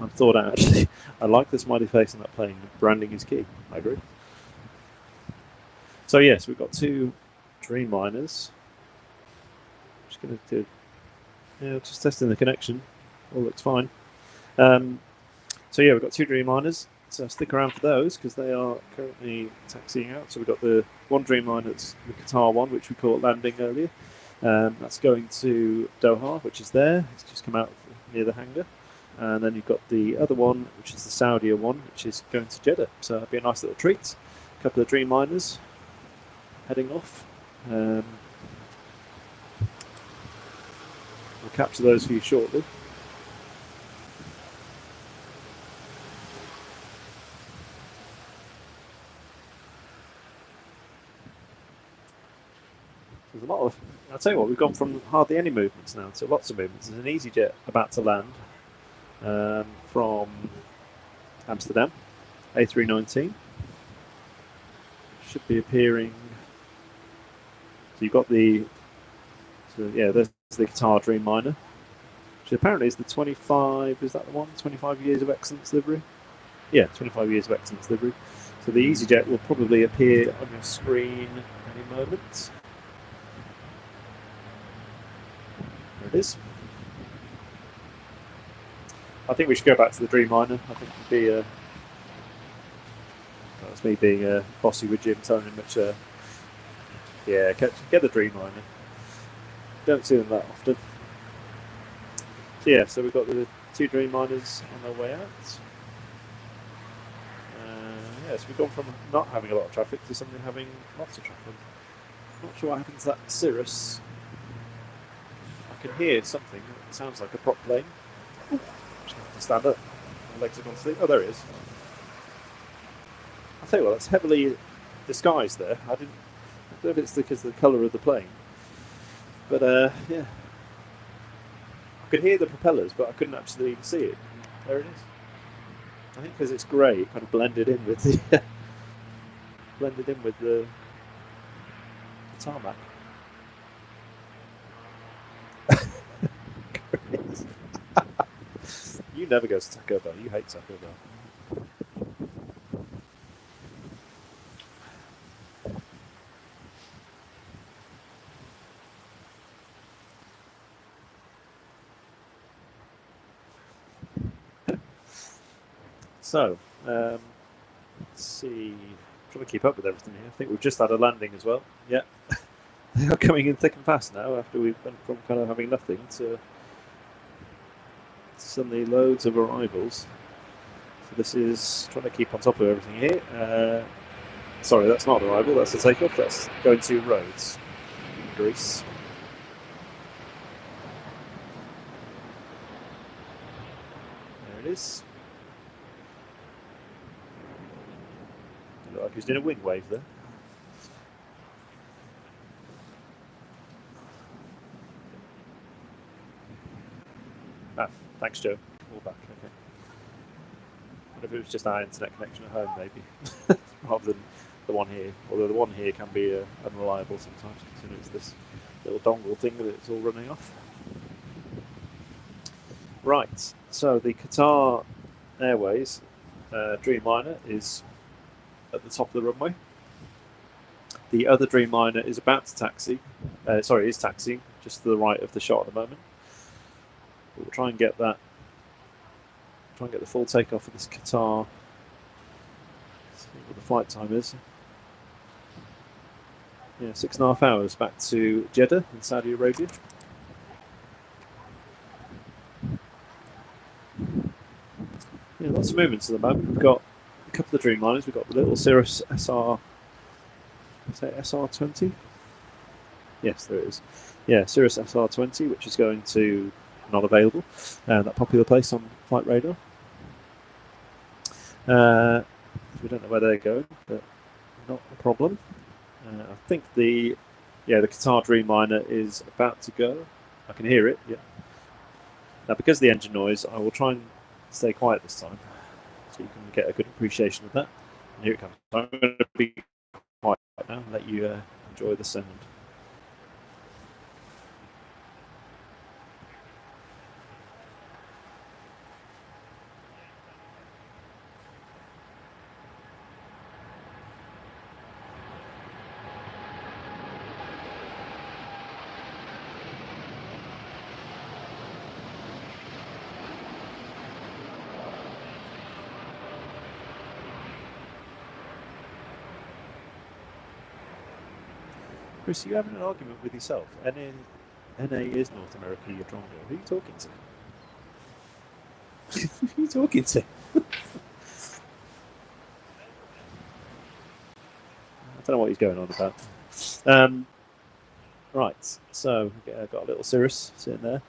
thought out actually. I like the smiley face in that plane. Branding is key. I agree. So yes, we've got two Dreamliners. Just going to do. Yeah, just testing the connection. All looks fine. So yeah, we've got two Dreamliners. So stick around for those because they are currently taxiing out. So we've got the one Dreamliner, that's the Qatar one, which we caught landing earlier. That's going to Doha, which is there. It's just come out near the hangar. And then you've got the other one, which is the Saudi one, which is going to Jeddah. So it'll be a nice little treat. A couple of Dreamliners heading off. We'll capture those for you shortly. There's a lot of. I'll tell you what, we've gone from hardly any movements now to lots of movements. There's an EasyJet about to land from Amsterdam, A319. Should be appearing. So you've got the. So yeah, there's the Qatar Dreamliner, which apparently is the 25, is that the one? 25 years of excellence livery? Yeah, 25 years of excellence livery. So the EasyJet will probably appear on your screen any moment. There it is. I think we should go back to the Dreamliner. I think it'd be that's me being bossy with Jim, telling him which yeah, get the Dreamliner. Don't see them that often. So yeah, so we've got the two Dreamliners on their way out. Yes, we've gone from not having a lot of traffic to suddenly having lots of traffic. Not sure what happens to that Cirrus. I can hear something that sounds like a prop plane. Ooh, just have to stand up. My legs have gone to sleep. Oh, there it is. I'll tell you what, that's heavily disguised there. I don't know if it's because of the colour of the plane. But yeah. I could hear the propellers, but I couldn't actually see it. There it is. I think because it's grey, it kind of blended in with the the tarmac. You never go to Taco Bell. You hate Taco Bell. So, let's see. I'm trying to keep up with everything here. I think we've just had a landing as well. Yeah. They are coming in thick and fast now after we've went from kind of having nothing to suddenly loads of arrivals. So this is trying to keep on top of everything here. Sorry, that's not an arrival, that's a takeoff. That's going to Rhodes, Greece. There it is. Look like he's doing a wing wave there. Ah, thanks, Joe. All back. Okay. What if it was just our internet connection at home, maybe, rather than the one here? Although the one here can be unreliable sometimes, considering it's this little dongle thing that it's all running off. Right. So the Qatar Airways Dreamliner is at the top of the runway. The other Dreamliner is about to taxi. Is taxiing just to the right of the shot at the moment. We'll try and get that. Try and get the full takeoff of this Qatar. Let's see what the flight time is. Yeah, 6.5 hours back to Jeddah in Saudi Arabia. Yeah, lots of movements at the moment. We've got a couple of Dreamliners. We've got the little Cirrus SR. Is that SR20? Yes, there it is. Yeah, Cirrus SR20, which is going to not available. That popular place on Flight Radar. We don't know where they're going, but not a problem. I think the Qatar Dreamliner is about to go. I can hear it. Yeah. Now, because of the engine noise, I will try and stay quiet this time, so you can get a good appreciation of that. And here it comes. I'm going to be quiet right now and let you enjoy the sound. Chris, are you having an argument with yourself? NA is North America, you're Drongo. Who are you talking to? Who are you talking to? I don't know what he's going on about. Right, so I've got a little Cirrus sitting there.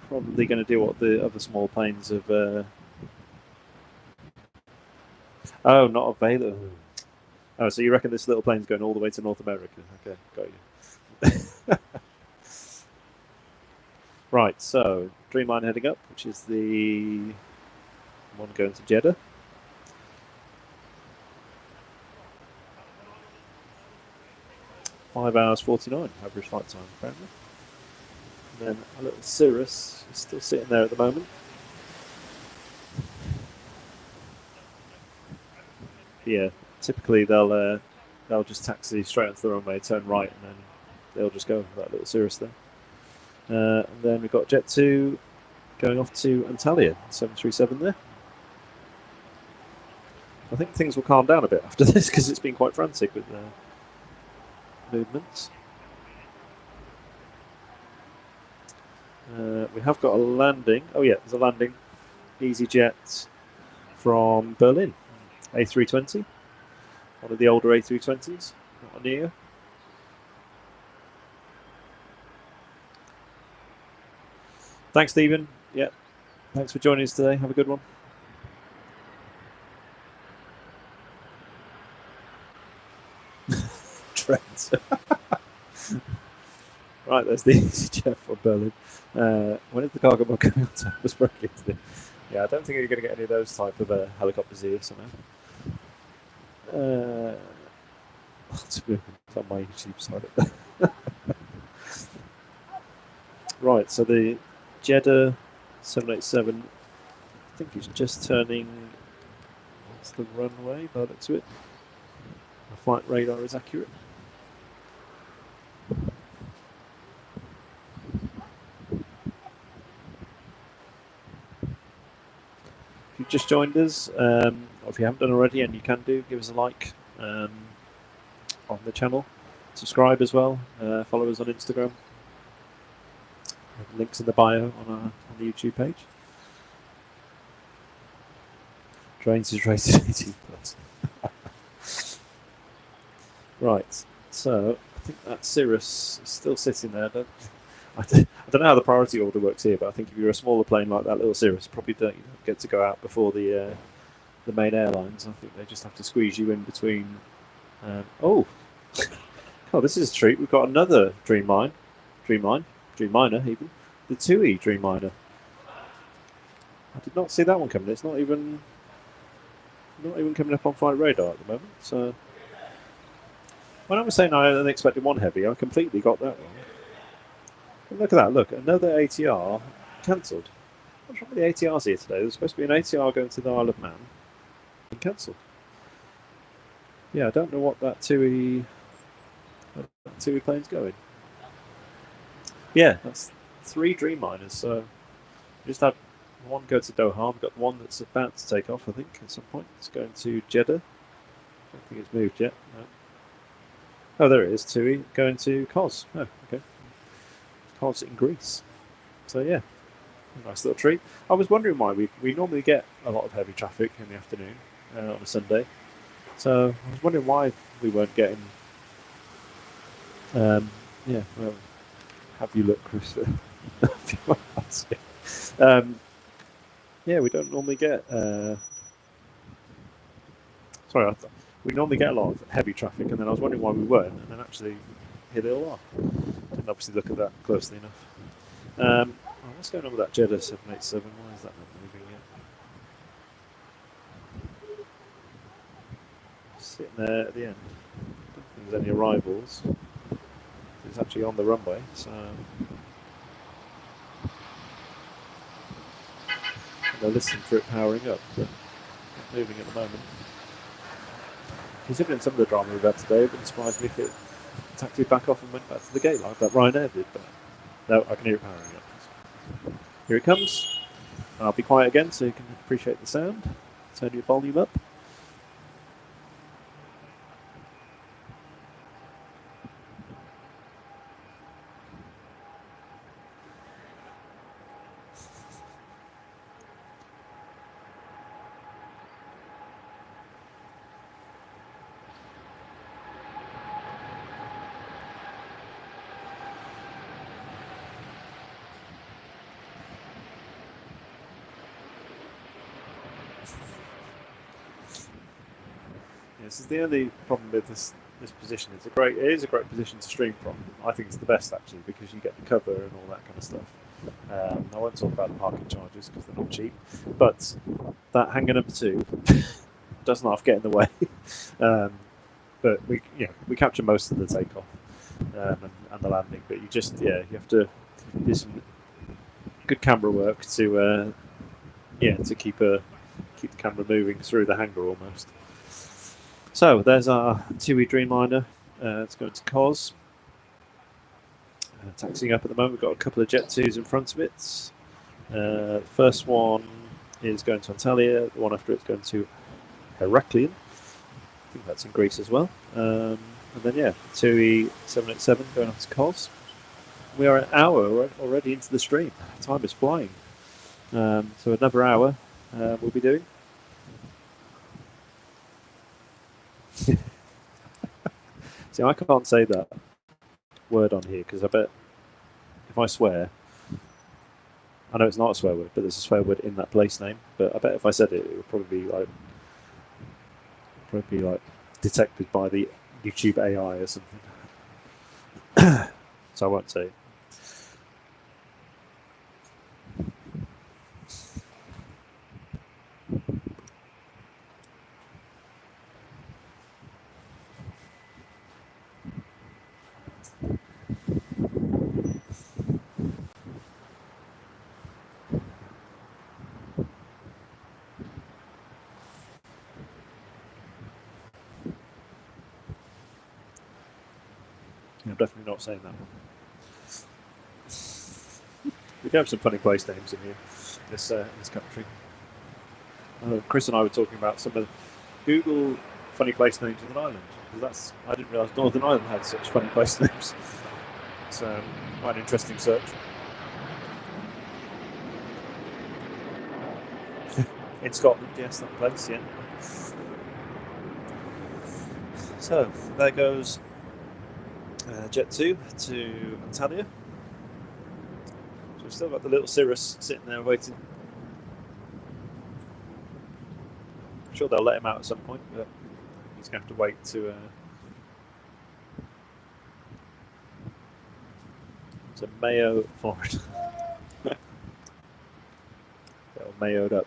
Probably going to do what the other small planes have... Oh, not available. Oh, so you reckon this little plane's going all the way to North America? Okay, got you. Right, so Dreamliner heading up, which is the one going to Jeddah. (5 hours 49 average flight time, apparently. And then a little Cirrus is still sitting there at the moment. Yeah, typically they'll just taxi straight onto the runway, turn right, and then they'll just go with that little Cirrus there. And then we've got Jet 2 going off to Antalya, 737 there. I think things will calm down a bit after this because it's been quite frantic with the movements. We have got a landing. Oh yeah, there's a landing. EasyJet from Berlin, A320. One of the older A320s, not a Neo. Thanks, Stephen. Yeah, thanks for joining us today. Have a good one. Trent. Right, there's the EasyJet for Berlin. When is the cargo mode coming on time? Was broken today. Yeah, I don't think you're going to get any of those type of helicopters here somehow. It's on my YouTube side. Right, so the Jeddah 787, I think he's just turning. What's the runway? By the looks of it. The flight radar is accurate. If you've just joined us, or if you haven't done already, and you can do, give us a like on the channel. Subscribe as well. Follow us on Instagram. Links in the bio on the YouTube page. Trains is rated 18 plus. Right, so I think that Cirrus is still sitting there. I don't know how the priority order works here, but I think if you're a smaller plane like that little Cirrus, probably don't get to go out before the main airlines. I think they just have to squeeze you in between. Oh, this is a treat. We've got another Dreamliner even, the 2E Dreamliner. I did not see that one coming. It's not even coming up on flight radar at the moment. So when I was saying I only expected one heavy, I completely got that wrong. And look at that! Look, another ATR cancelled. What's wrong with the ATRs here today? There's supposed to be an ATR going to the Isle of Man and cancelled. Yeah, I don't know what that 2E plane's going. Yeah, that's 3 Dreamliners. So we just had one go to Doha. We've got one that's about to take off, I think, at some point. It's going to Jeddah. I don't think it's moved yet. No. Oh, there it is, 2E, going to Kos. Oh, okay. Kos in Greece. So, yeah, a nice little treat. I was wondering why we normally get a lot of heavy traffic in the afternoon on a Sunday. So I was wondering why we weren't getting... yeah, well, have you looked, Chris? Yeah, we don't normally get... sorry, we normally get a lot of heavy traffic, and then I was wondering why we weren't, and then actually here they all are. Didn't obviously look at that closely enough. What's going on with that Jeddah 787? Why is that not moving yet? Sitting there at the end. I don't think there's any arrivals. It's actually on the runway, so... They're listening for it powering up, but not moving at the moment. Considering some of the drama we've had today, it wouldn't surprise me if it taxied back off and went back to the gate like that Ryanair did, but no, I can hear it powering up. Here it comes. I'll be quiet again so you can appreciate the sound. Turn your volume up. This is the only problem with this position. It is a great position to stream from. I think it's the best actually because you get the cover and all that kind of stuff. I won't talk about the parking charges because they're not cheap, but that hangar number 2 does not get in the way. But we capture most of the takeoff and the landing. But you have to do some good camera work to to keep the camera moving through the hangar almost. So there's our 2E Dreamliner. It's going to COS. Taxiing up at the moment. We've got a couple of Jet 2s in front of it. The first one is going to Antalya. The one after it's going to Heraklion. I think that's in Greece as well. And then 2E 787 going off to COS. We are an hour already into the stream. Time is flying. So another hour we'll be doing. See, I can't say that word on here because I bet if I swear, I know it's not a swear word, but there's a swear word in that place name. But I bet if I said it, it would probably be like detected by the YouTube AI or something. So I won't say it. I'm definitely not saying that one. We do have some funny place names in here, this country. Chris and I were talking about some of Google funny place names of an island. I didn't realise Northern Ireland had such funny place names. It's quite an interesting search. In Scotland, yes, that place, yeah. So there goes Jet 2 to Antalya. So we've still got the little Cirrus sitting there waiting. I'm sure they'll let him out at some point, but he's going to have to wait to Mayo forward. They're all mayoed up.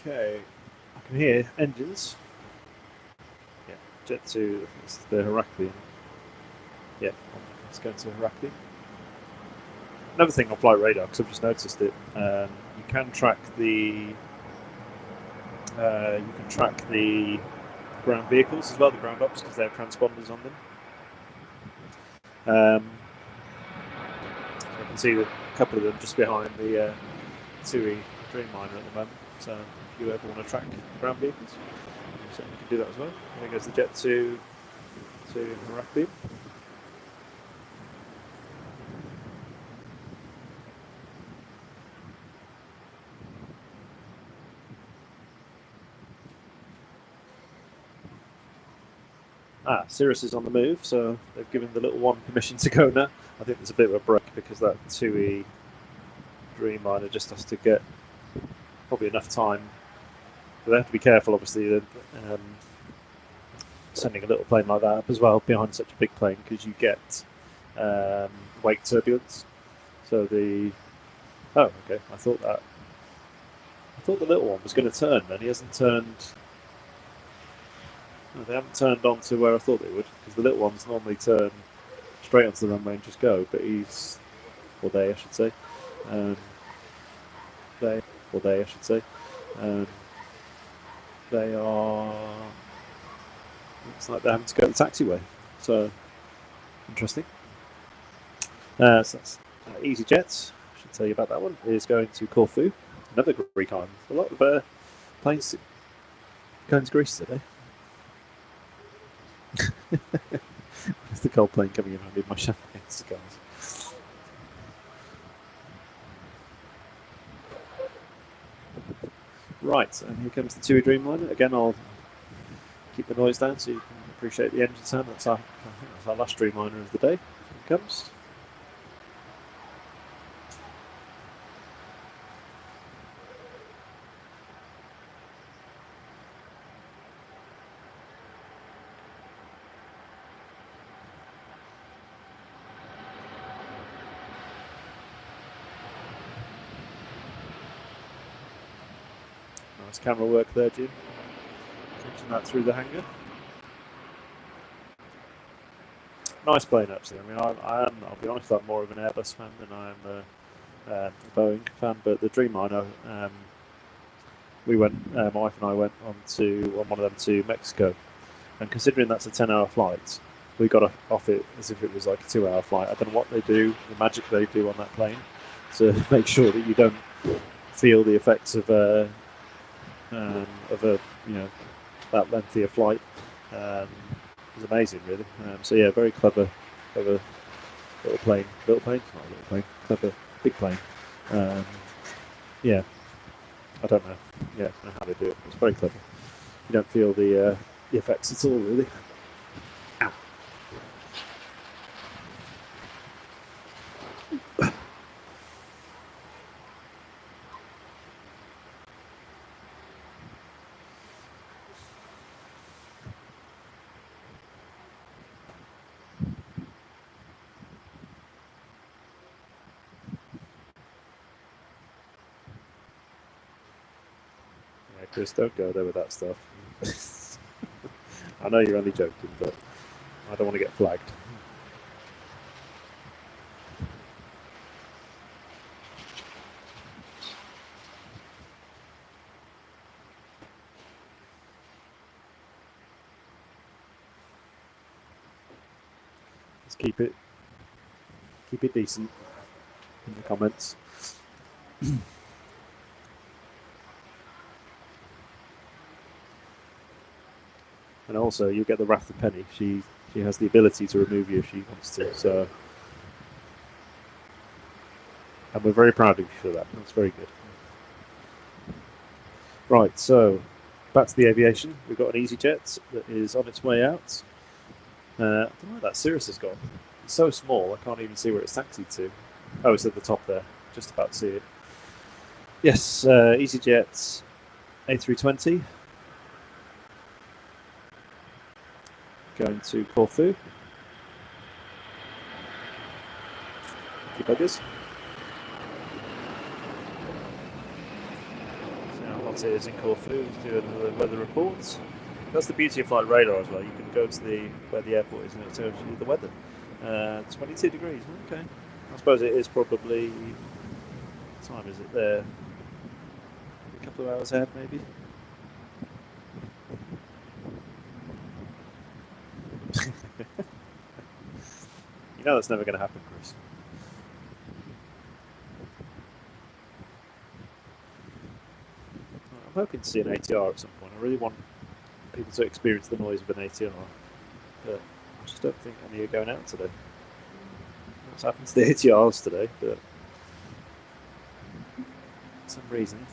Okay, I can hear engines. Yeah, Jet 2, this is the Heraklion. Yeah, let's go to Heraklion. Another thing on flight radar, because I've just noticed it, you can track the ground vehicles as well, the ground ops, because they have transponders on them. So I can see a couple of them just behind the 2E Dreamliner at the moment. So if you ever want to track ground vehicles, you certainly can do that as well. There goes the Jet 2 to Heraklion. Cirrus is on the move, so they've given the little one permission to go now. I think there's a bit of a break because that 2E Dreamliner just has to get probably enough time. But they have to be careful, obviously, sending a little plane like that up as well behind such a big plane because you get wake turbulence. So I thought the little one was going to turn, and he hasn't turned. No, they haven't turned onto where I thought they would, because the little ones normally turn straight onto the runway and just go, but they, I should say. They are. Looks like they're having to go the taxiway. So, interesting. So that's EasyJet. I should tell you about that one. Is going to Corfu, another Greek island. A lot of planes Going to Greece today. It's the cold plane coming in. I need my champagne cigars. Right, and here comes the TUI Dreamliner. Again, I'll keep the noise down so you can appreciate the engine sound. That's our last Dreamliner of the day. Here it comes. Nice camera work there, Jim. Catching that through the hangar. Nice plane, actually. I mean, I'll be honest, I'm more of an Airbus fan than I am a Boeing fan, but the Dreamliner, we went, my wife and I went on one of them to Mexico, and considering that's a 10-hour flight, we got off it as if it was like a 2-hour flight. I don't know what they do, the magic they do on that plane, to make sure that you don't feel the effects of a that lengthy a flight. It was amazing, really. So yeah, very clever little plane. Not a little plane. Clever, big plane. Yeah, I don't know. Yeah, I don't know how they do it. It's very clever. You don't feel the effects at all, really. Ow. Chris, don't go there with that stuff. I know you're only joking, but I don't want to get flagged. Let's keep it decent in the comments. And also, you get the wrath of Penny. She has the ability to remove you if she wants to. So, and we're very proud of you for that. That's very good. Right, so back to the Aviation. We've got an EasyJet that is on its way out. I don't know where that Cirrus has gone. It's so small, I can't even see where it's taxied to. Oh, it's at the top there. Just about to see it. Yes, EasyJet A320. Going to Corfu. Thank you, buggers. See how hot it is in Corfu. Doing the weather reports. That's the beauty of flight radar as well. You can go to where the airport is and it tells you the weather. 22 degrees. Okay. I suppose it is probably. What time is it there? A couple of hours ahead, maybe. You know that's never going to happen, Chris. I'm hoping to see an ATR at some point. I really want people to experience the noise of an ATR, but I just don't think any are going out today. What's happened to the ATRs today? But for some reason,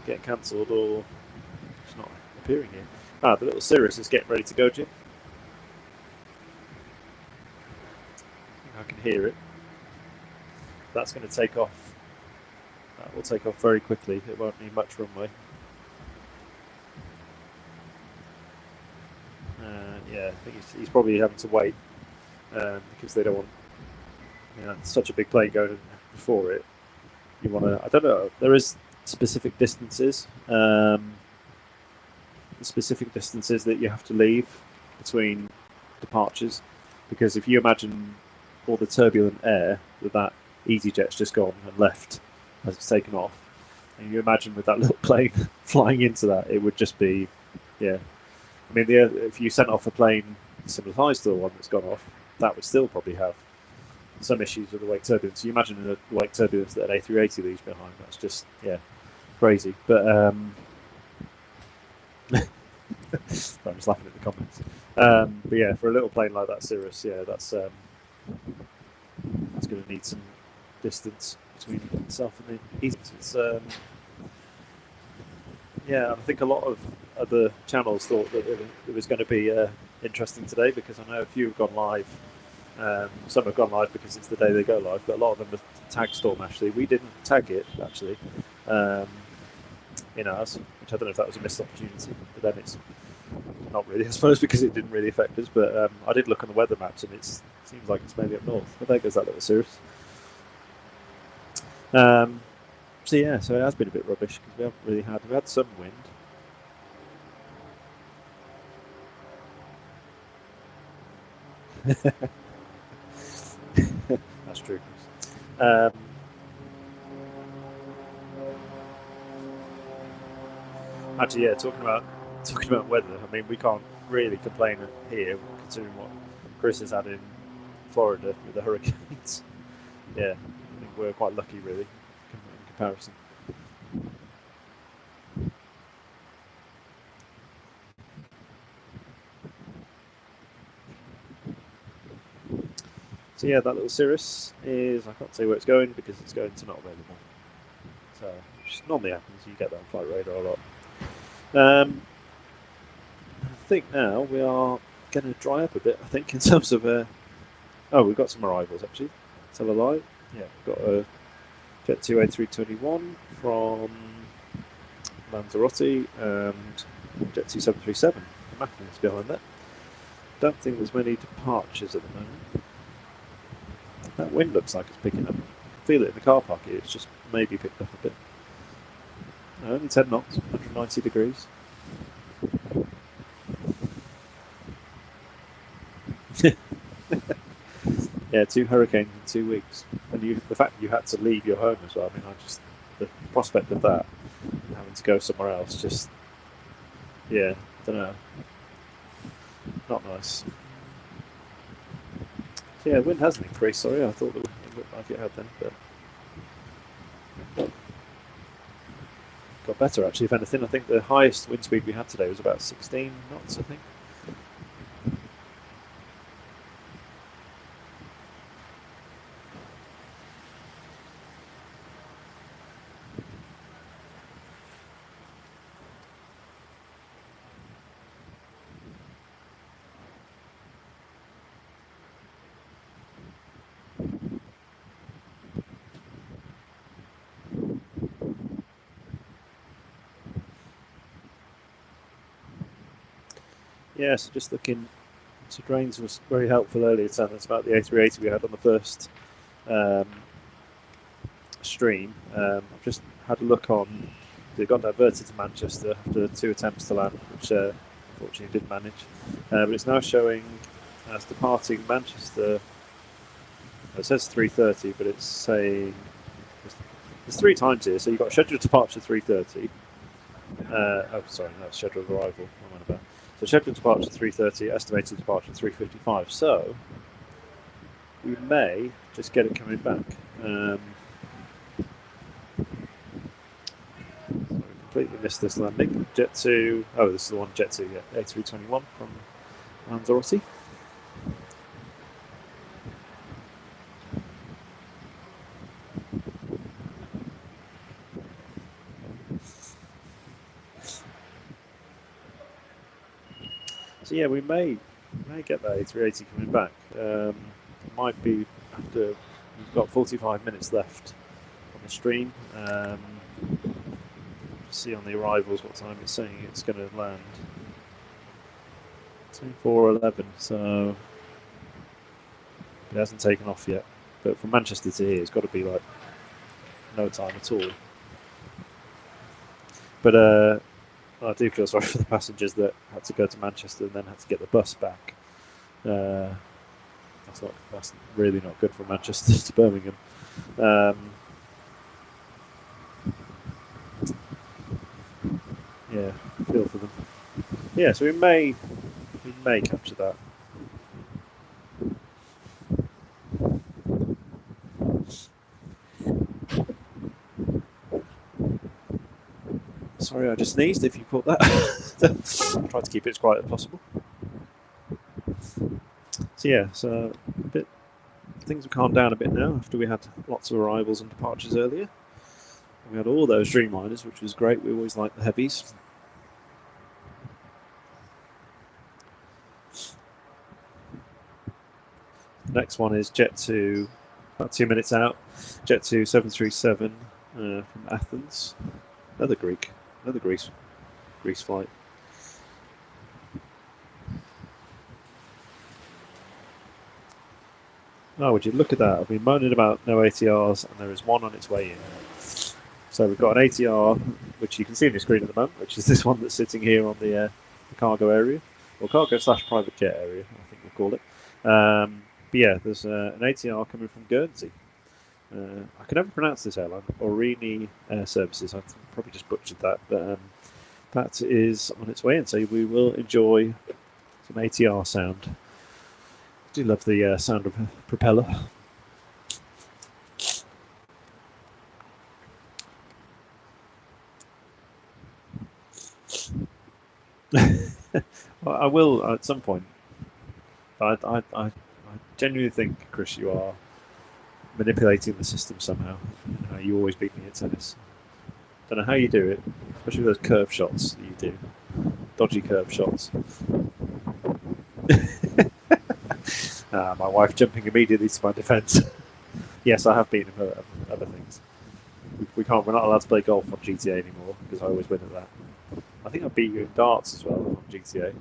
get cancelled or it's not appearing here. Ah, the little Cirrus is getting ready to go, Jim. I can hear it. That's going to take off. That will take off very quickly. It won't need much runway. Yeah, I think he's probably having to wait because they don't want such a big plane going before it. You want to. I don't know. There is specific distances. The specific distances that you have to leave between departures, because if you imagine all the turbulent air that EasyJet's just gone and left as it's taken off, and you imagine with that little plane flying into that, it would just be, yeah. I mean, if you sent off a plane similar size to the one that's gone off, that would still probably have some issues with the wake turbulence. So you imagine the wake turbulence that an A380 leaves behind. That's just, yeah, crazy. But I'm just laughing at the comments. But yeah, for a little plane like that, Cirrus, yeah, that's going to need some distance between itself and the east. It's yeah, I think a lot of other channels thought that it was going to be interesting today, because I know a few have gone live. Some have gone live because it's the day they go live, but a lot of them have tagged Storm. Actually, we didn't tag it actually in ours, which I don't know if that was a missed opportunity, but then it's not really, I suppose, because it didn't really affect us. But I did look on the weather maps, and it seems like it's maybe up north. But there goes that little Cirrus. So yeah, so it has been a bit rubbish because we had some wind. That's true. Actually, yeah, talking about weather. I mean, we can't really complain here considering what Chris has had in Florida with the hurricanes. Yeah, I think we're quite lucky, really, in comparison. So yeah, that little Cirrus is, I can't say where it's going because it's going to not available. So, which normally happens, you get that on flight radar a lot. I think now we are going to dry up a bit, I think, in terms of oh, we've got some arrivals actually. Tell a lie. Yeah, we've got a Jet 2 A321 from Lanzarote and Jet 2 737. The mapping is behind that. Don't think there's many departures at the moment. That wind looks like it's picking up. I can feel it in the car park here. It's just maybe picked up a bit. No, only 10 knots, 190 degrees. Yeah, 2 hurricanes in 2 weeks, and the fact that you had to leave your home as well. I mean, the prospect of that, having to go somewhere else, just yeah, I don't know, not nice. So yeah, wind hasn't increased. Sorry, I thought it looked like it had then, but got better actually. If anything, I think the highest wind speed we had today was about 16 knots. I think. Yeah, so just looking, so drains was very helpful earlier telling us about the A380 we had on the first stream. I've just had a look on, it got diverted to Manchester after 2 attempts to land, which unfortunately didn't manage. But it's now showing as departing Manchester. It says 3:30, but it's saying there's 3 times here. So you've got scheduled departure 3:30. Oh, sorry, that's scheduled arrival. What am I about? So scheduled departure 3:30, estimated departure 3:55. So we may just get it coming back. Completely missed this landing. Jet 2. Oh, this is the one. Jet 2. Yeah, A321 from Lanzarote. So yeah, we may get that A380 coming back. It might be after we've got 45 minutes left on the stream. See on the arrivals what time it's saying it's going to land. It's 4:11, so it hasn't taken off yet. But from Manchester to here, it's got to be like no time at all. But I do feel sorry for the passengers that had to go to Manchester and then had to get the bus back. That's really not good from Manchester to Birmingham. Yeah, I feel for them. Yeah, so we may capture that. Sorry, I just sneezed if you caught that. I'll try to keep it as quiet as possible. So yeah, so a bit, things have calmed down a bit now after we had lots of arrivals and departures earlier. We had all those Dreamliners, which was great. We always like the heavies. The next one is Jet 2, about 2 minutes out. Jet 2 737 from Athens. Another Greece flight. Oh, would you look at that? I've been moaning about no ATRs, and there is one on its way in. So we've got an ATR, which you can see on your screen at the moment, which is this one that's sitting here on the cargo area, or cargo/private jet area, I think we'll call it. But yeah, there's an ATR coming from Guernsey. I can never pronounce this airline, Aurigny Air Services. I probably just butchered that, but that is on its way in, so we will enjoy some ATR sound. I do love the sound of a propeller. I will at some point. I genuinely think, Chris, you are manipulating the system somehow. You always beat me at tennis. Don't know how you do it, especially with those curve shots that you do. Dodgy curve shots. My wife jumping immediately to my defence. Yes, I have beaten him at other things. We're not allowed to play golf on GTA anymore because I always win at that. I think I beat you in darts as well on GTA.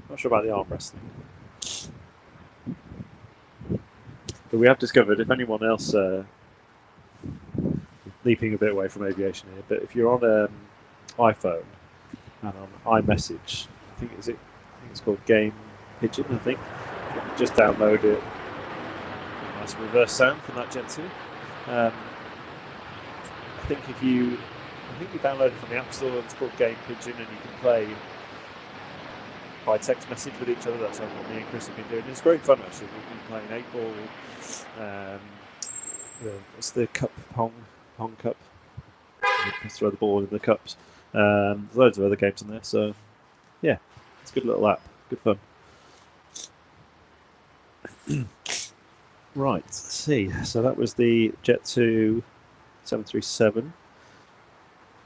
Not sure about the arm wrestling. But we have discovered, if anyone else leaping a bit away from aviation here, but if you're on iPhone and on iMessage, I think it's called Game Pigeon. I think you can just download it. Nice reverse sound from that Jet 2. I think you download it from the App Store. It's called Game Pigeon, and you can play by text message with each other. That's what me and Chris have been doing. It's great fun actually. We've been playing 8-ball. It's the Pong Cup. You throw the ball in the cups. There's loads of other games in there. So yeah, it's a good little app. Good fun. Right, let's see. So that was the Jet 2 737,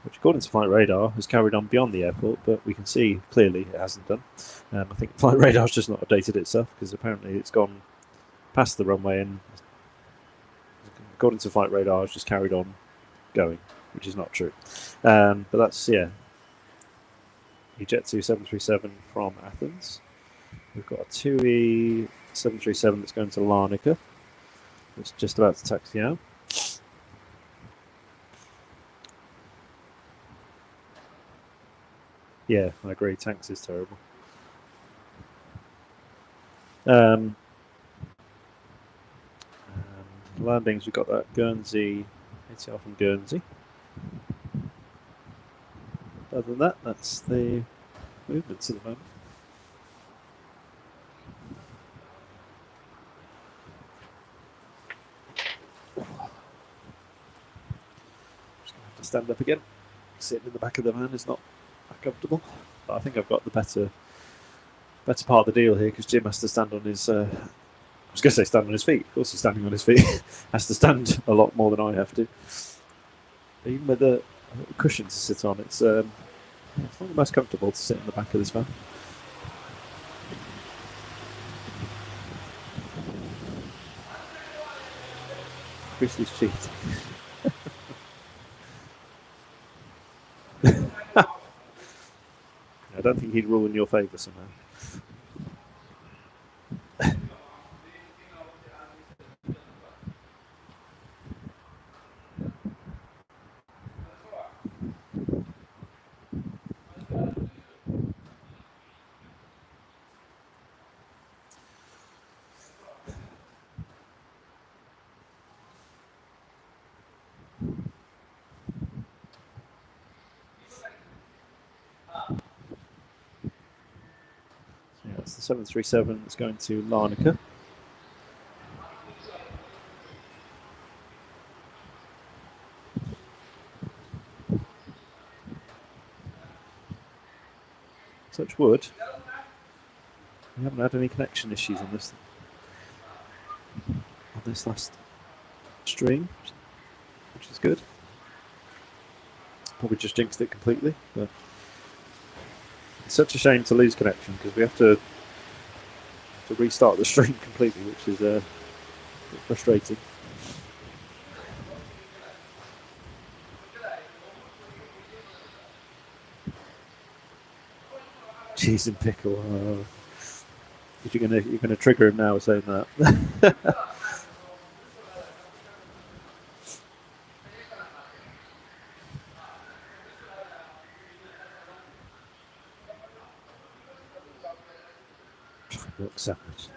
which according to flight radar has carried on beyond the airport, but we can see clearly it hasn't done. I think flight radar's just not updated itself because apparently it's gone past the runway and according to flight radar it's just carried on going, which is not true. But that's, yeah, the Jet 2 737 from Athens. We've got a TUI 737 that's going to Larnaca. It's just about to taxi out. Yeah, I agree. Tanks is terrible. Landings, we've got that Guernsey, ATR from Guernsey. Other than that, that's the movements at the moment. Just going to have to stand up again. Sitting in the back of the van is not comfortable, but I think I've got the better part of the deal here because Jim has to stand on his. I was going to say stand on his feet. Of course, he's standing on his feet. Has to stand a lot more than I have to. But even with a cushion to sit on, it's not the most comfortable to sit in the back of this van. Chris is cheating. I don't think he'd rule in your favour somehow. That's the 737 that's going to Larnaca. touch wood, we haven't had any connection issues on this last stream, which is good. Probably just jinxed it completely, but it's such a shame to lose connection because we have to restart the stream completely, which is a bit frustrating. Cheese and pickle. You're gonna trigger him now saying that. Look savage.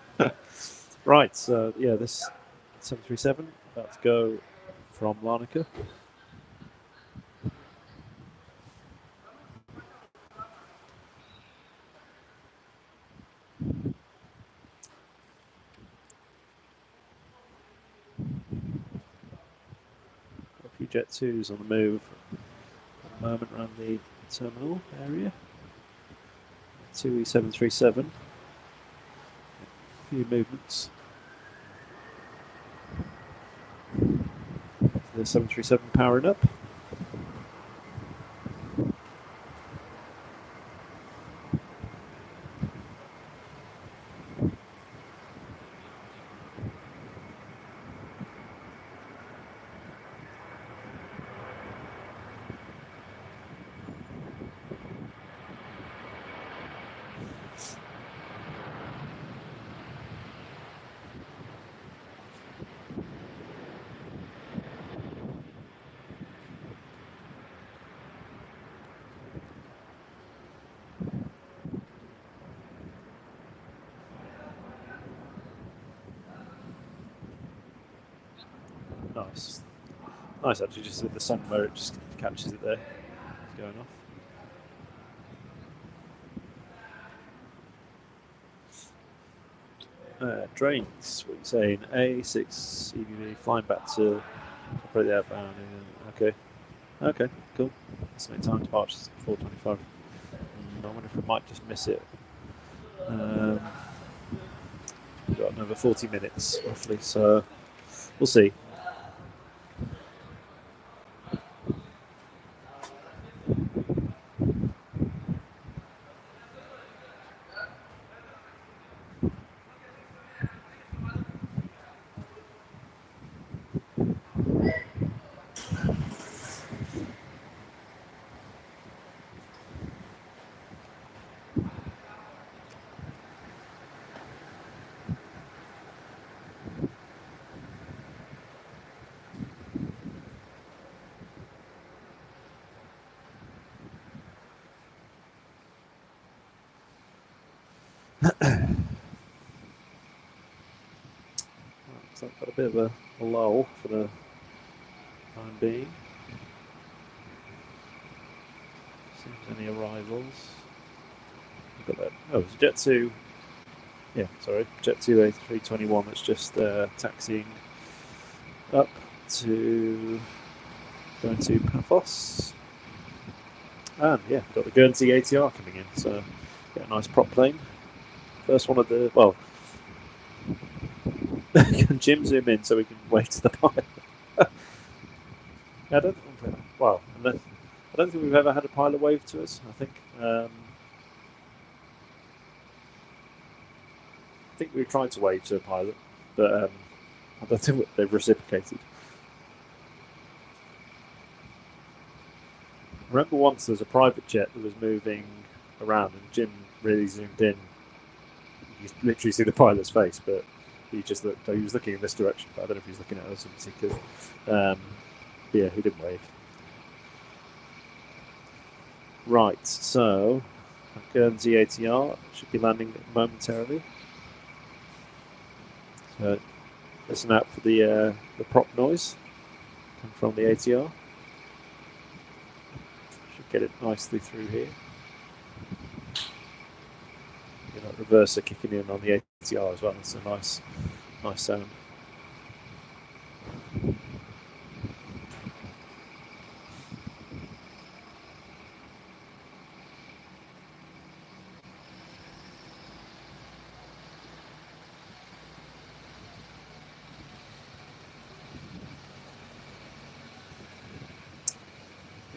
Right, so yeah, this 737 about to go from Larnaca. A few Jet 2s on the move at the moment around the terminal area. 2E737. A few movements. The 737 powering up. Nice. Nice actually, just with the sun where it just catches it there. It's going off. Drains, what are you saying? A6 EBV flying back to probably outbound. Okay. Okay, cool. Estimated time departure is 4:25. I wonder if we might just miss it. We've got another 40 minutes roughly, so we'll see. So I've got a bit of a lull for the time being. Seems any arrivals. We've got that. Oh, it's Jet 2. Yeah, sorry, Jet 2 A321 that's just taxiing up to going to Paphos. And yeah, we've got the Guernsey ATR coming in, so get a nice prop plane. First one of the, well, can Jim zoom in so we can wave to the pilot? I don't think we've ever had a pilot wave to us. I think we've tried to wave to a pilot, but I don't think they've reciprocated. I remember once there was a private jet that was moving around and Jim really zoomed in. You could literally see the pilot's face, but he just looked. He was looking in this direction, but I don't know if he was looking at us in particular. Yeah, he didn't wave. Right, so Guernsey ATR should be landing momentarily. So listen out for the prop noise from the ATR. Should get it nicely through here. You know, reverser kicking in on the ATR as well. It's a nice sound.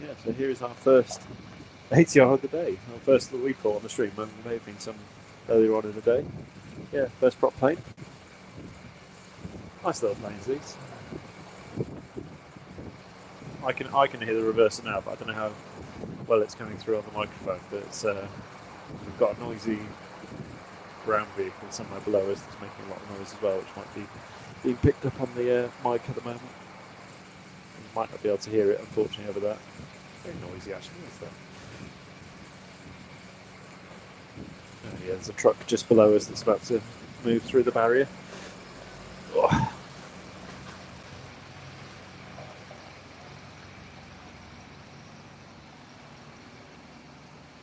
Yeah, so here is our first ATR of the day. Our first that we caught on the stream. There may have been some earlier on in the day. Yeah, first prop plane. Nice little planes these. I can hear the reverser now, but I don't know how well it's coming through on the microphone. But it's, we've got a noisy ground vehicle somewhere below us that's making a lot of noise as well, which might be being picked up on the mic at the moment. You might not be able to hear it, unfortunately, over that. Very noisy, actually. What is that? Oh, yeah, there's a truck just below us that's about to move through the barrier. Oh.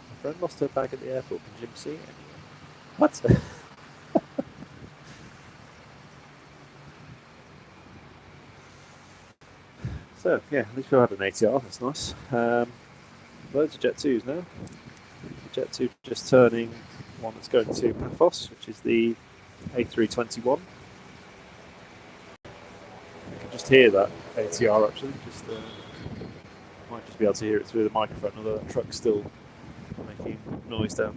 My friend lost her bag at the airport. Can Jim see it anyway? What? So, yeah, at least we had an ATR, that's nice. Loads of Jet 2s now. Jet 2 just turning one that's going to Paphos, which is the A321. You can just hear that ATR actually, might just be able to hear it through the microphone, although that truck's still making noise down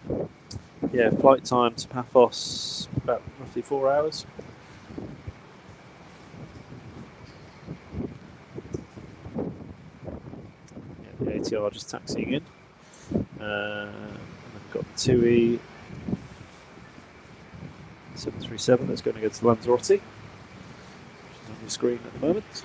there. Yeah, flight time to Paphos, about roughly 4 hours. The ATR just taxiing in. And we've got the 2E 737 that's going to go to Lanzarote, which is on your screen at the moment.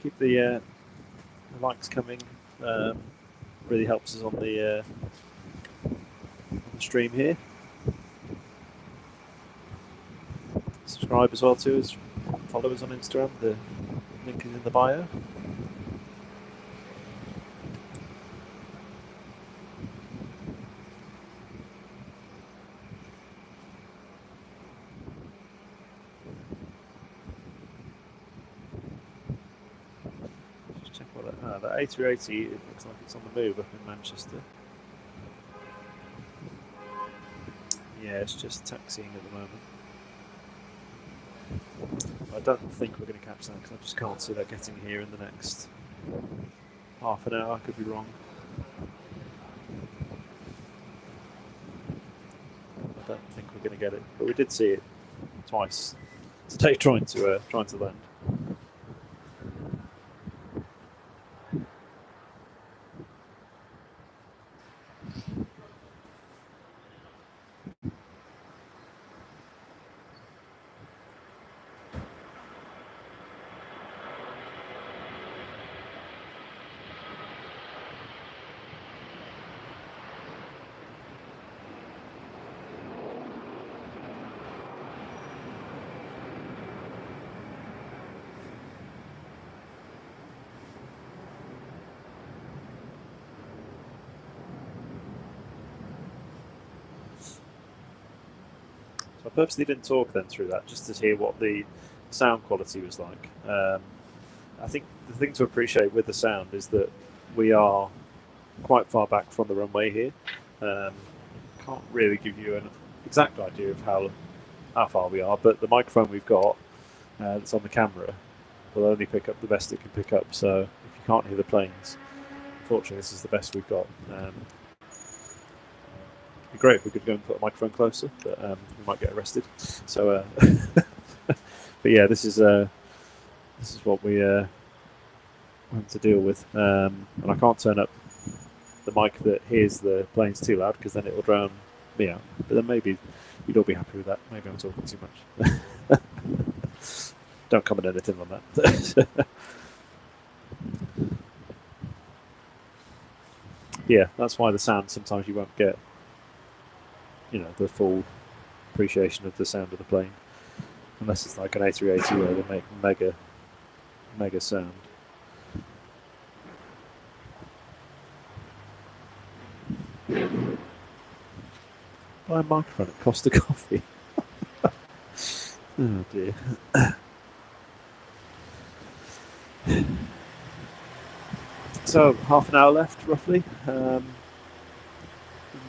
Keep the likes coming. Really helps us on the stream here. Subscribe as well to us. Follow us on Instagram. The link is in the bio. The A380, it looks like it's on the move up in Manchester. Yeah, it's just taxiing at the moment. I don't think we're going to catch that because I just can't see that getting here in the next half an hour. I could be wrong. I don't think we're going to get it, but we did see it twice today trying to land. I purposely didn't talk then through that, just to hear what the sound quality was like. I think the thing to appreciate with the sound is that we are quite far back from the runway here. Can't really give you an exact idea of how far we are, but the microphone we've got that's on the camera will only pick up the best it can pick up. So if you can't hear the planes, unfortunately this is the best we've got. be great if we could go and put a microphone closer, but we might get arrested. So, but yeah, this is what we have to deal with, and I can't turn up the mic that hears the planes too loud because then it will drown me out. But then maybe you'd all be happy with that. Maybe I'm talking too much. Don't comment anything on that. Yeah, that's why the sound sometimes you won't get, the full appreciation of the sound of the plane, unless it's like an A380 where they make mega sound. Buy a microphone at Costa Coffee. Oh dear. So half an hour left, roughly. We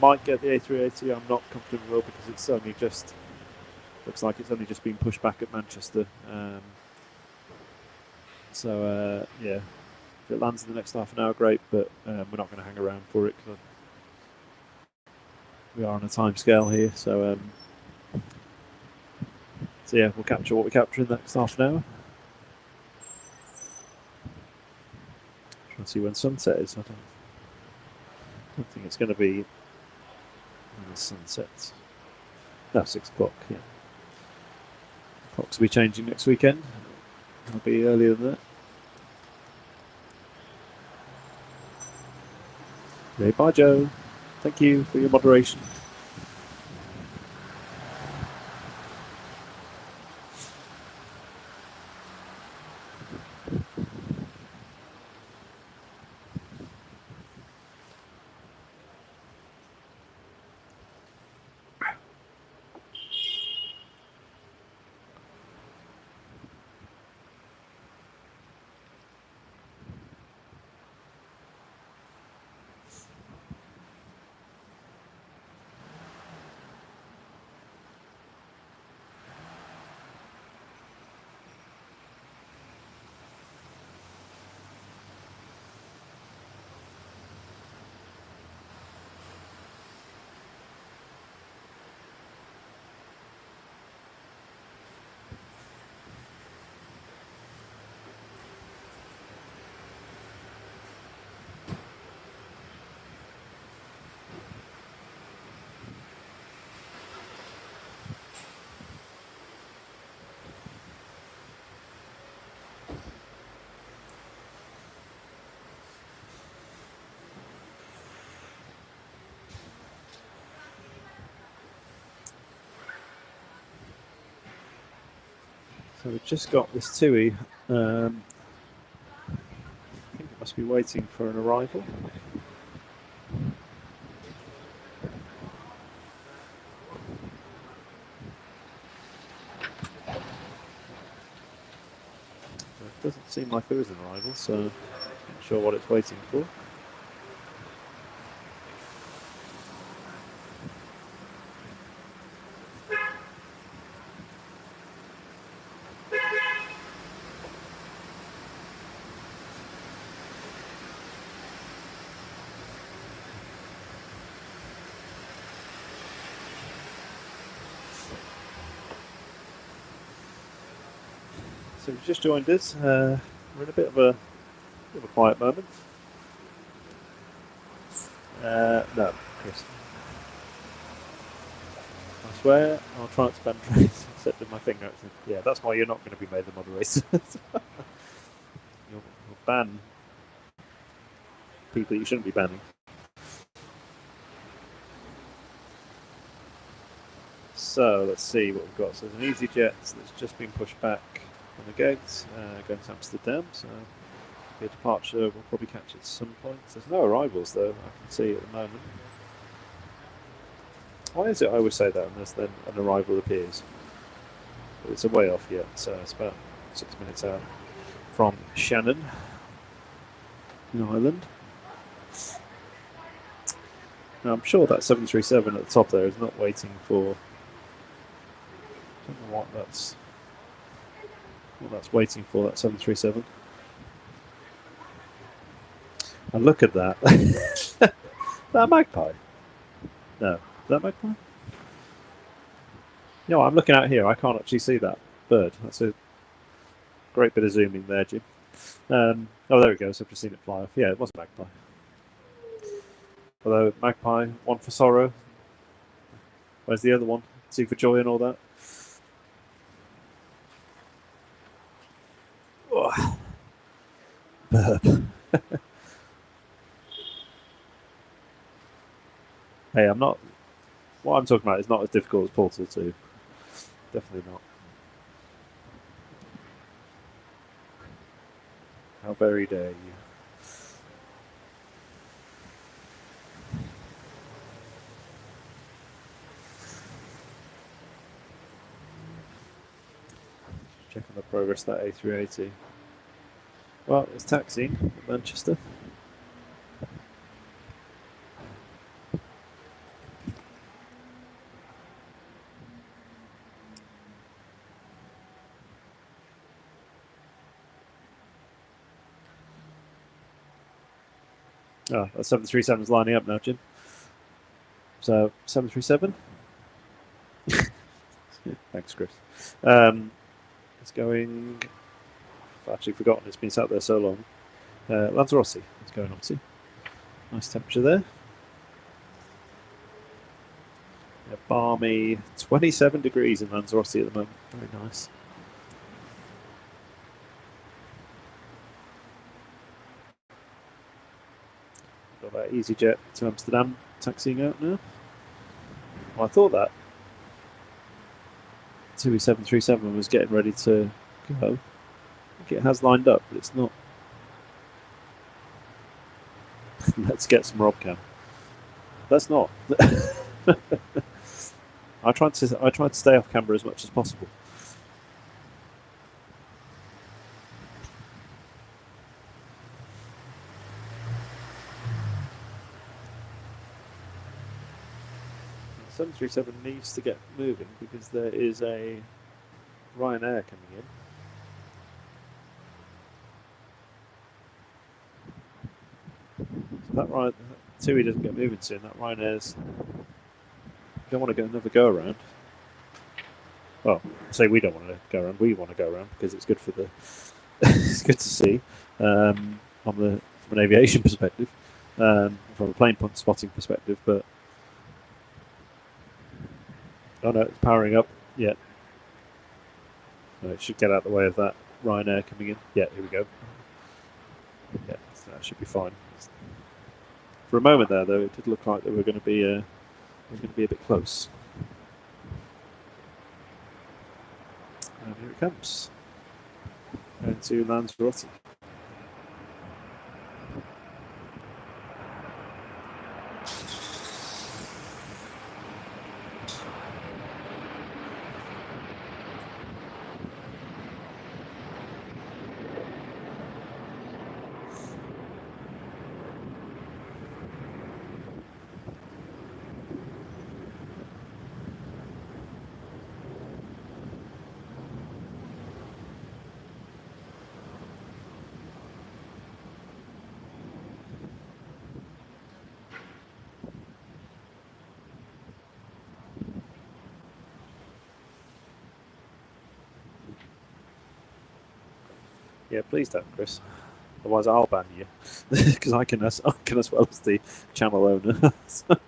might get the A380. I'm not confident we will because it's only just looks like it's only just been pushed back at Manchester. So yeah, if it lands in the next half an hour, great. But we're not going to hang around for it because we are on a time scale here. So yeah, we'll capture what we capture in the next half an hour. Trying to see when sunset is. I don't think it's going to be when the sunset. No, 6 o'clock. Yeah, clocks will be changing next weekend. It'll be earlier than that. Okay, bye, Joe. Thank you for your moderation. So we've just got this TUI. I think it must be waiting for an arrival. It doesn't seem like there is an arrival, so I'm not sure what it's waiting for. So you've just joined us. We're in a bit of a quiet moment. No, Chris. I swear I'll try not to ban trace except with my finger accent. Yeah, that's why you're not going to be made the moderator. You'll ban people you shouldn't be banning. So let's see what we've got. So there's an EasyJet that's just been pushed back on the gates, going to Amsterdam. So the departure we'll probably catch at some point. There's no arrivals though, I can see at the moment. Why is it I always say that unless then an arrival appears? But it's a way off yet, so it's about 6 minutes out from Shannon in Ireland. Now I'm sure that 737 at the top there is not waiting for. I don't know what that's waiting for, that 737. And look at that. That magpie? No, that magpie? No, I'm looking out here. I can't actually see that bird. That's a great bit of zooming there, Jim. Oh, there we go. So I've just seen it fly off. Yeah, it was a magpie. Although magpie, one for sorrow. Where's the other one? Two for joy and all that. Oh. Burp. Hey, I'm not. What I'm talking about is not as difficult as Portal 2. Definitely not. How very dare you? Check on the progress of that A380. Well, it's taxiing at Manchester. Oh, that 737's lining up now, Jim. So, 737. Thanks, Chris. It's going. I've actually forgotten, it's been sat there so long. Lanzarote is going on to. Nice temperature there. Yeah, balmy 27 degrees in Lanzarote at the moment. Very nice. Got that EasyJet to Amsterdam taxiing out now. Well, I thought that 737 was getting ready to go. I think it has lined up, but it's not. Let's get some Robcam. Let's not. I tried to stay off camera as much as possible. The 737 needs to get moving because there is a Ryanair coming in. So that TUI doesn't get moving soon. That Ryanair's. We don't want to go another go around. Well, say we don't want to go around. We want to go around because it's good for the. It's good to see from an aviation perspective, from a plane spotting perspective. But oh no, it's powering up. Yeah, no, it should get out of the way of that Ryanair coming in. Yeah, here we go. Yeah, so that should be fine. For a moment there, though, it did look like they were going to be a bit close. And here it comes. Going to Lanzarote. Yeah, please don't, Chris. Otherwise, I'll ban you because I can as well as the channel owner. I'm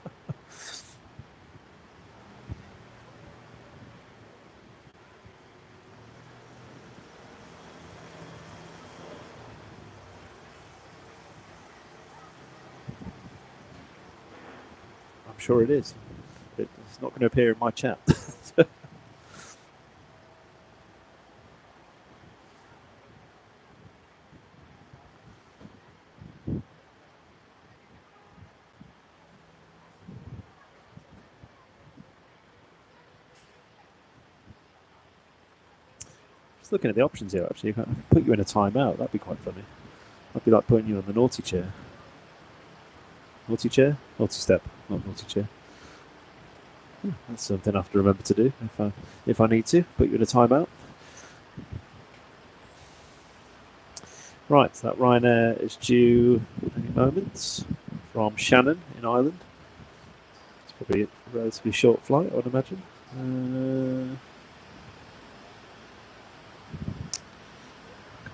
sure it is. It's not going to appear in my chat. Looking at the options here, actually, I can put you in a timeout. That'd be quite funny. That'd be like putting you on the naughty chair. Naughty chair? Naughty step, not naughty chair. That's something I have to remember to do if I need to. Put you in a timeout. Right, that Ryanair is due any moments from Shannon in Ireland. It's Probably a relatively short flight, I would imagine.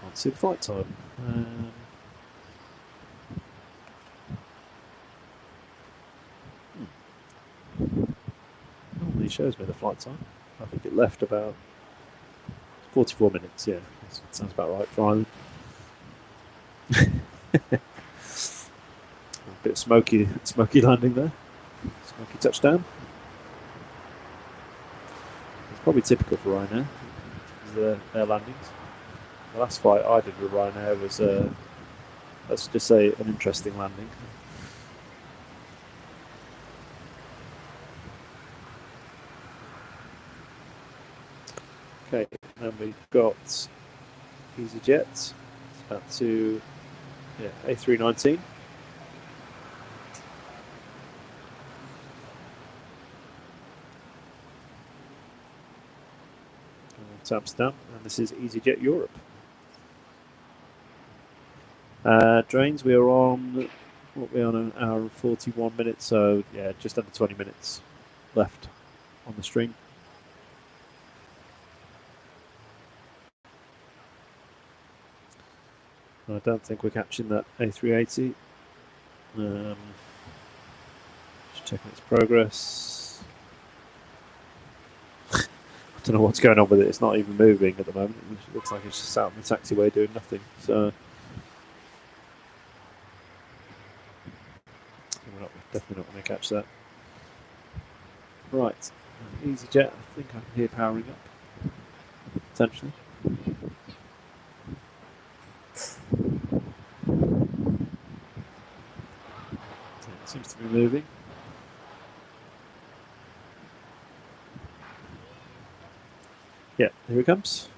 Can't see the flight time. Normally shows me the flight time. I think it left about 44 minutes. Yeah, that sounds about right for Ireland. A bit of smoky landing there. Smoky touchdown. It's probably typical for Ryanair. Their landings. The last flight I did with Ryanair was, let's just say, an interesting landing. Okay, then we've got EasyJet. It's about to, A319. To Amsterdam, and this is EasyJet Europe. Drains, we are on, an hour and 41 minutes, so yeah, just under 20 minutes left on the stream. I don't think we're catching that A380. Just checking its progress. I don't know what's going on with it. It's not even moving at the moment. It looks like it's just sat on the taxiway doing nothing. So we're definitely not going to catch that. Right, EasyJet. I think I can hear powering up. Potentially. It seems to be moving. Yeah, here it comes.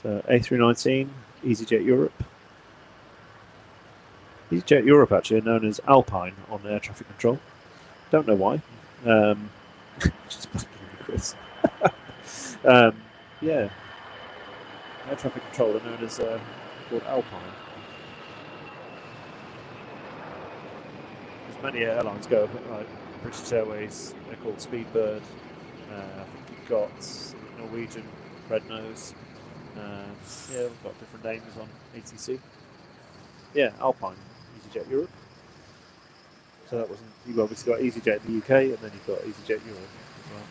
So A319, EasyJet Europe. EasyJet Europe actually are known as Alpine on air traffic control. Don't know why. Just Chris. Yeah, air traffic control are known as called Alpine. As many airlines go, like British Airways, they're called Speedbird. I think you've got Norwegian, Red Nose. Yeah, we've got different names on ATC. Yeah, Alpine, EasyJet Europe. So that wasn't. You've obviously got EasyJet in the UK, and then you've got EasyJet Europe as well.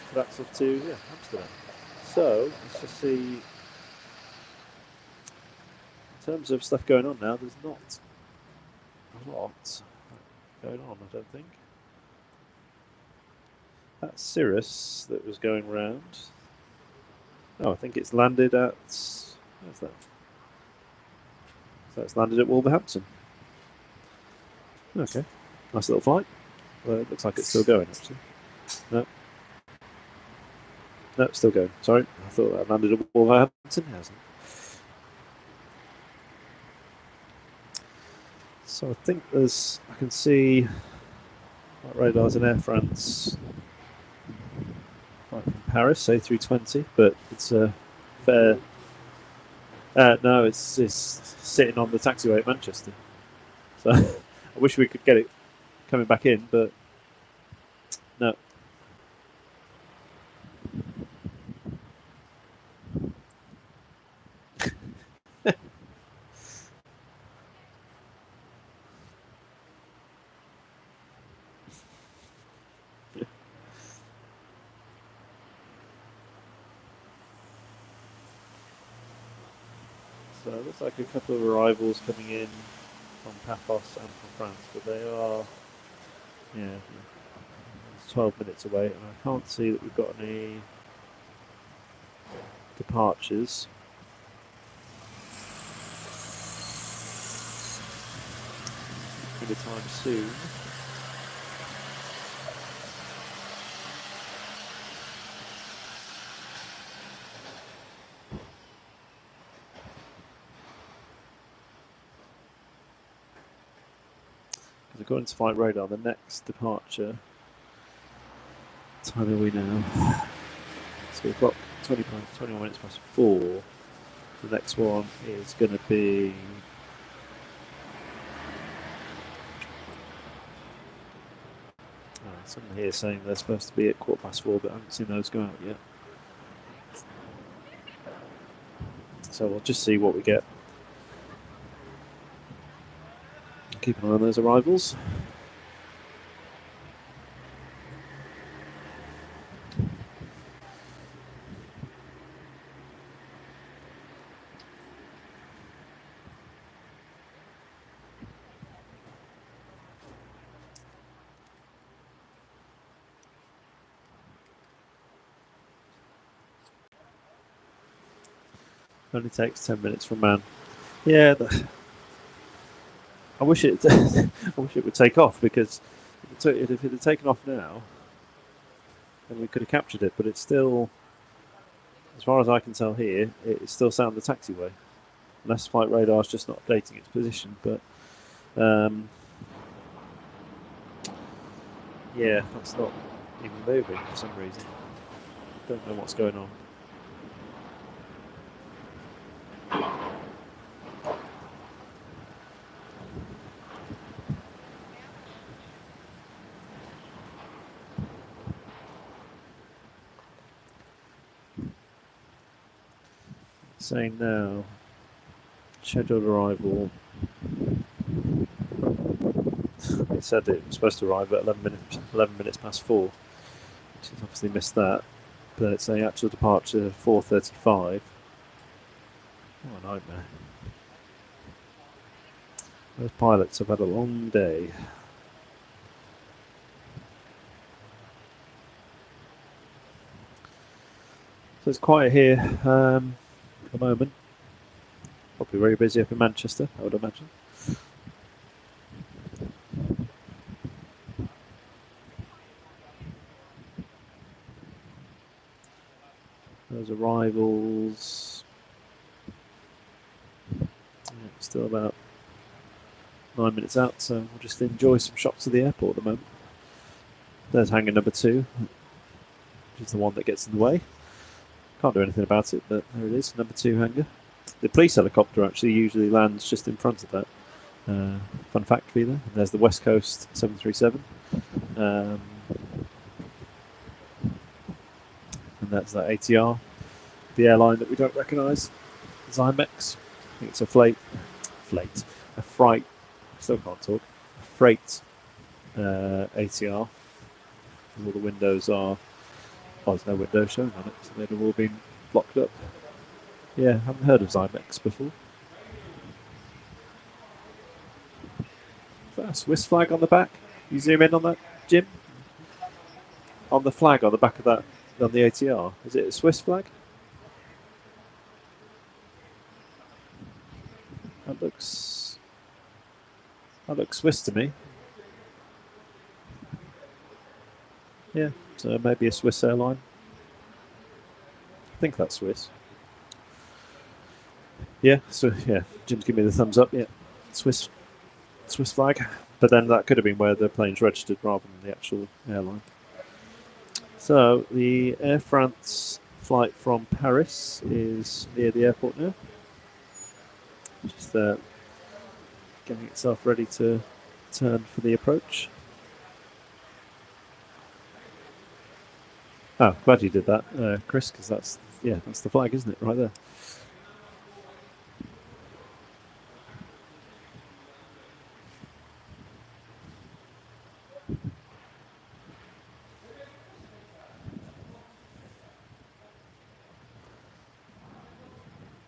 So that's up to Amsterdam. So let's just see. In terms of stuff going on now, there's not a lot going on, I don't think. That Cirrus that was going round. Oh, I think it's landed at. Where's that? So it's landed at Wolverhampton. Okay, nice little flight. Well, it looks like it's still going actually. No, it's still going. Sorry, I thought that landed at Wolverhampton. It hasn't. So I think I can see radars in Air France from Paris, A320, but it's a fair. No, it's sitting on the taxiway at Manchester. So I wish we could get it coming back in, but no. So it looks like a couple of arrivals coming in from Paphos and from France, but they are, it's 12 minutes away, and I can't see that we've got any departures. Anytime soon. According to Flight Radar, the next departure, what time are we now? 2 o'clock, 21 minutes past 4. The next one is going to be Someone here saying they're supposed to be at 4:15, but I haven't seen those go out yet. So we'll just see what we get. Keep an eye on those arrivals. Only takes 10 minutes from man. Yeah, I wish it. I wish it would take off, because if it had taken off now, then we could have captured it. But it's still, as far as I can tell here, it's still south of the taxiway, unless flight radar is just not updating its position. But yeah, that's not even moving for some reason. Don't know what's going on. Saying now, scheduled arrival. It said it was supposed to arrive at 11 minutes past 4, which has obviously missed that. But it's saying actual departure 4:35. Oh, a nightmare. Those pilots have had a long day. So it's quiet here at the moment. Probably very busy up in Manchester, I would imagine. Those arrivals. Yeah, still about 9 minutes out, so we'll just enjoy some shots of the airport at the moment. There's hangar number 2, which is the one that gets in the way. Can't do anything about it, but there it is, number 2 hangar. The police helicopter actually usually lands just in front of that. Fun fact for you there. And there's the West Coast 737. And that's that ATR, the airline that we don't recognise. Zymex. I think it's a freight. Still can't talk. A freight ATR. And all the windows are. Oh, there's no window showing on it, so they'd have all been blocked up. Yeah, haven't heard of Zymex before. Is that a Swiss flag on the back? You zoom in on that, Jim? On the flag on the back of that, on the ATR. Is it a Swiss flag? That looks Swiss to me. Yeah, so maybe a Swiss airline. I think that's Swiss. Yeah, so yeah, Jim's giving me the thumbs up. Yeah, Swiss flag. But then that could have been where the plane's registered rather than the actual airline. So the Air France flight from Paris is near the airport now. Just getting itself ready to turn for the approach. Oh, glad you did that, Chris, because that's the flag, isn't it, right there?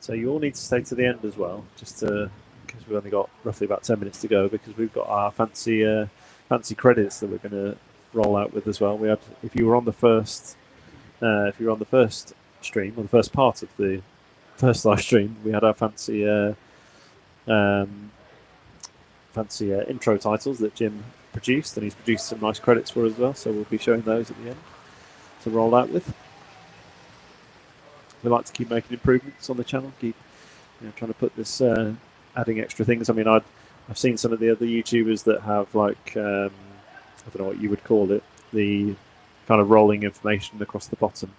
So you all need to stay to the end as well, just because we've only got roughly about 10 minutes to go, because we've got our fancy credits that we're going to roll out with as well. We had, if you were on the first stream, or the first part of the first live stream, we had our fancy intro titles that Jim produced, and he's produced some nice credits for us as well. So we'll be showing those at the end to roll out with. We like to keep making improvements on the channel, keep trying to put this, adding extra things. I mean, I've seen some of the other YouTubers that have like, I don't know what you would call it, the kind of rolling information across the bottom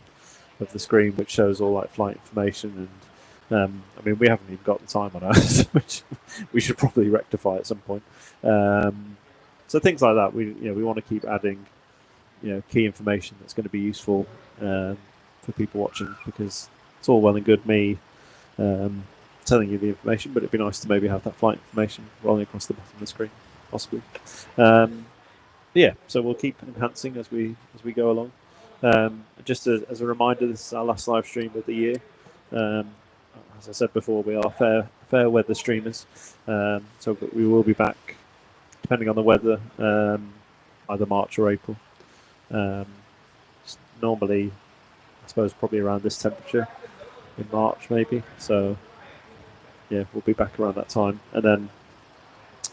of the screen, which shows all like flight information. And I mean, we haven't even got the time on ours, which we should probably rectify at some point. So things like that, we want to keep adding key information that's going to be useful for people watching, because it's all well and good me telling you the information, but it'd be nice to maybe have that flight information rolling across the bottom of the screen, possibly. Yeah, so we'll keep enhancing as we go along. Just as a reminder, this is our last live stream of the year. As I said before, we are fair weather streamers, so we will be back depending on the weather, either March or April. Normally, I suppose probably around this temperature in March, maybe. So yeah, we'll be back around that time, and then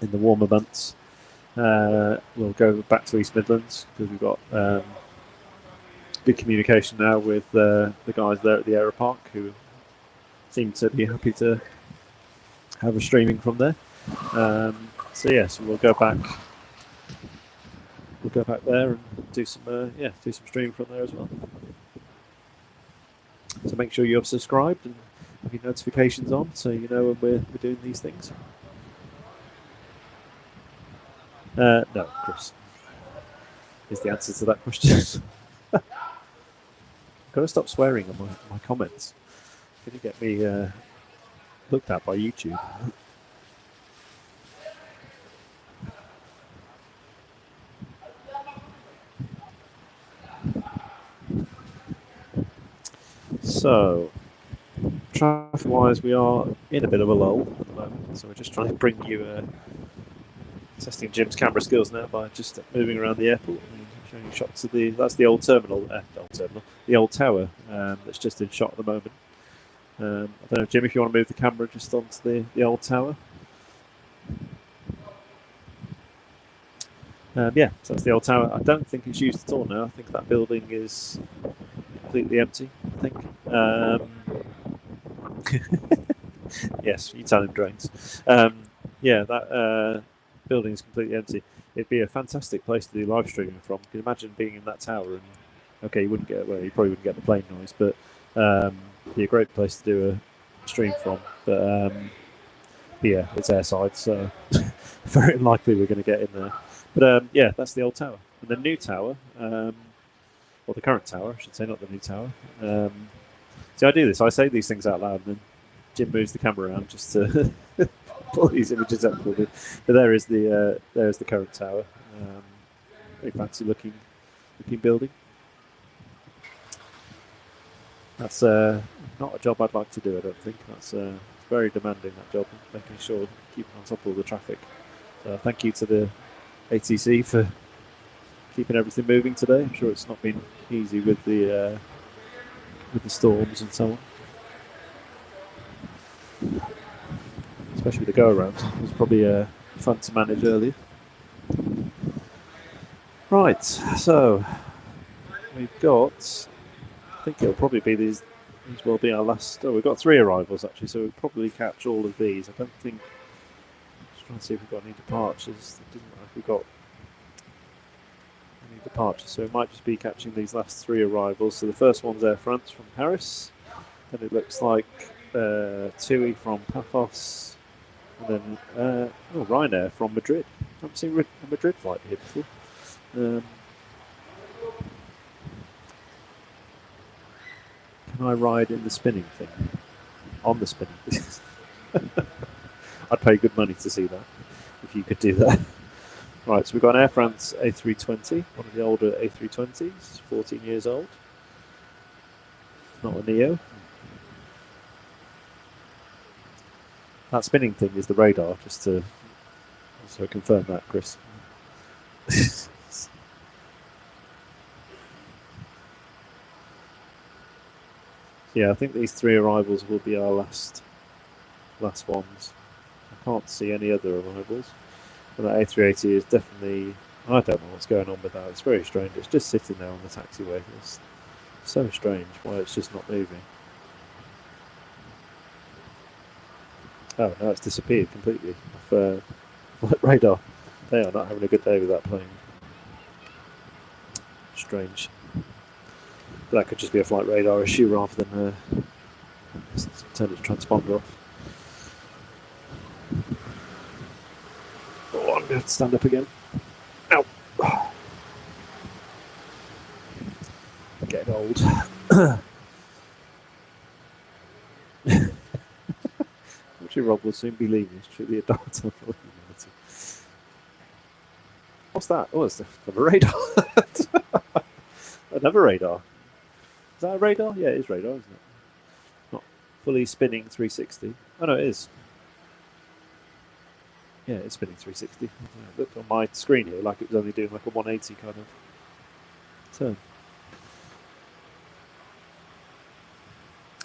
in the warmer months, we'll go back to East Midlands, because we've got good communication now with the guys there at the Aero Park, who seem to be happy to have a streaming from there. So yeah, so we'll go back there and do some streaming from there as well. So make sure you're subscribed and have your notifications on, so you know when we're doing these things. No, Chris, is the answer to that question. I've got to stop swearing on my comments. Going to get me looked at by YouTube. So, traffic-wise, we are in a bit of a lull at the moment, so we're just trying to bring you testing Jim's camera skills now by just moving around the airport and showing you shots of that's the old terminal, the old tower that's just in shot at the moment. I don't know, Jim, if you want to move the camera just onto the old tower. Yeah, so that's the old tower. I don't think it's used at all now. I think that building is completely empty, I think. Yes, you tell him, Drains. Yeah, that building is completely empty. It'd be a fantastic place to do live streaming from. You can imagine being in that tower, and okay, you probably wouldn't get the plane noise, but it'd be a great place to do a stream from. But yeah, it's airside, so very unlikely we're going to get in there. But yeah, that's the old tower. And the new tower, or the current tower, I should say, not the new tower. See, I do this. I say these things out loud, and then Jim moves the camera around just to pull these images up for me. But there's the current tower. Very fancy looking building. That's not a job I'd like to do, I don't think. That's very demanding, that job, making sure keeping on top of all the traffic. So thank you to the ATC for keeping everything moving today. I'm sure it's not been easy with the storms and so on. Especially the go-around. It was probably fun to manage earlier. Right, so we've got, I think it'll probably be these will be our last, we've got 3 arrivals actually, so we'll probably catch all of these. I don't think, just trying to see if we've got any departures. It didn't look like we've got any departures, so we might just be catching these last 3 arrivals. So the first one's Air France from Paris, then it looks like TUI from Paphos, and then Ryanair from Madrid. I haven't seen a Madrid flight here before. Can I ride in the spinning thing? On the spinning thing? I'd pay good money to see that, if you could do that. Right, so we've got an Air France A320, one of the older A320s, 14 years old. Not a Neo. That spinning thing is the radar, just to also confirm that, Chris. Yeah, I think these 3 arrivals will be our last ones. I can't see any other arrivals. And that A380 is definitely, I don't know what's going on with that. It's very strange. It's just sitting there on the taxiway. It's so strange why it's just not moving. Oh, no, it's disappeared completely off flight radar. They are not having a good day with that plane. Strange. But that could just be a flight radar issue rather than turn its transponder off. Oh, I'm going to have to stand up again. Ow! old. Actually, Rob will soon be leaving. It's truly a dart on humanity. What's that? Oh, it's a radar. Another radar. Is that a radar? Yeah, it is radar, isn't it? Not fully spinning 360. Oh no, it is. Yeah, it's spinning 360. It looked on my screen here like it was only doing like a 180 kind of turn.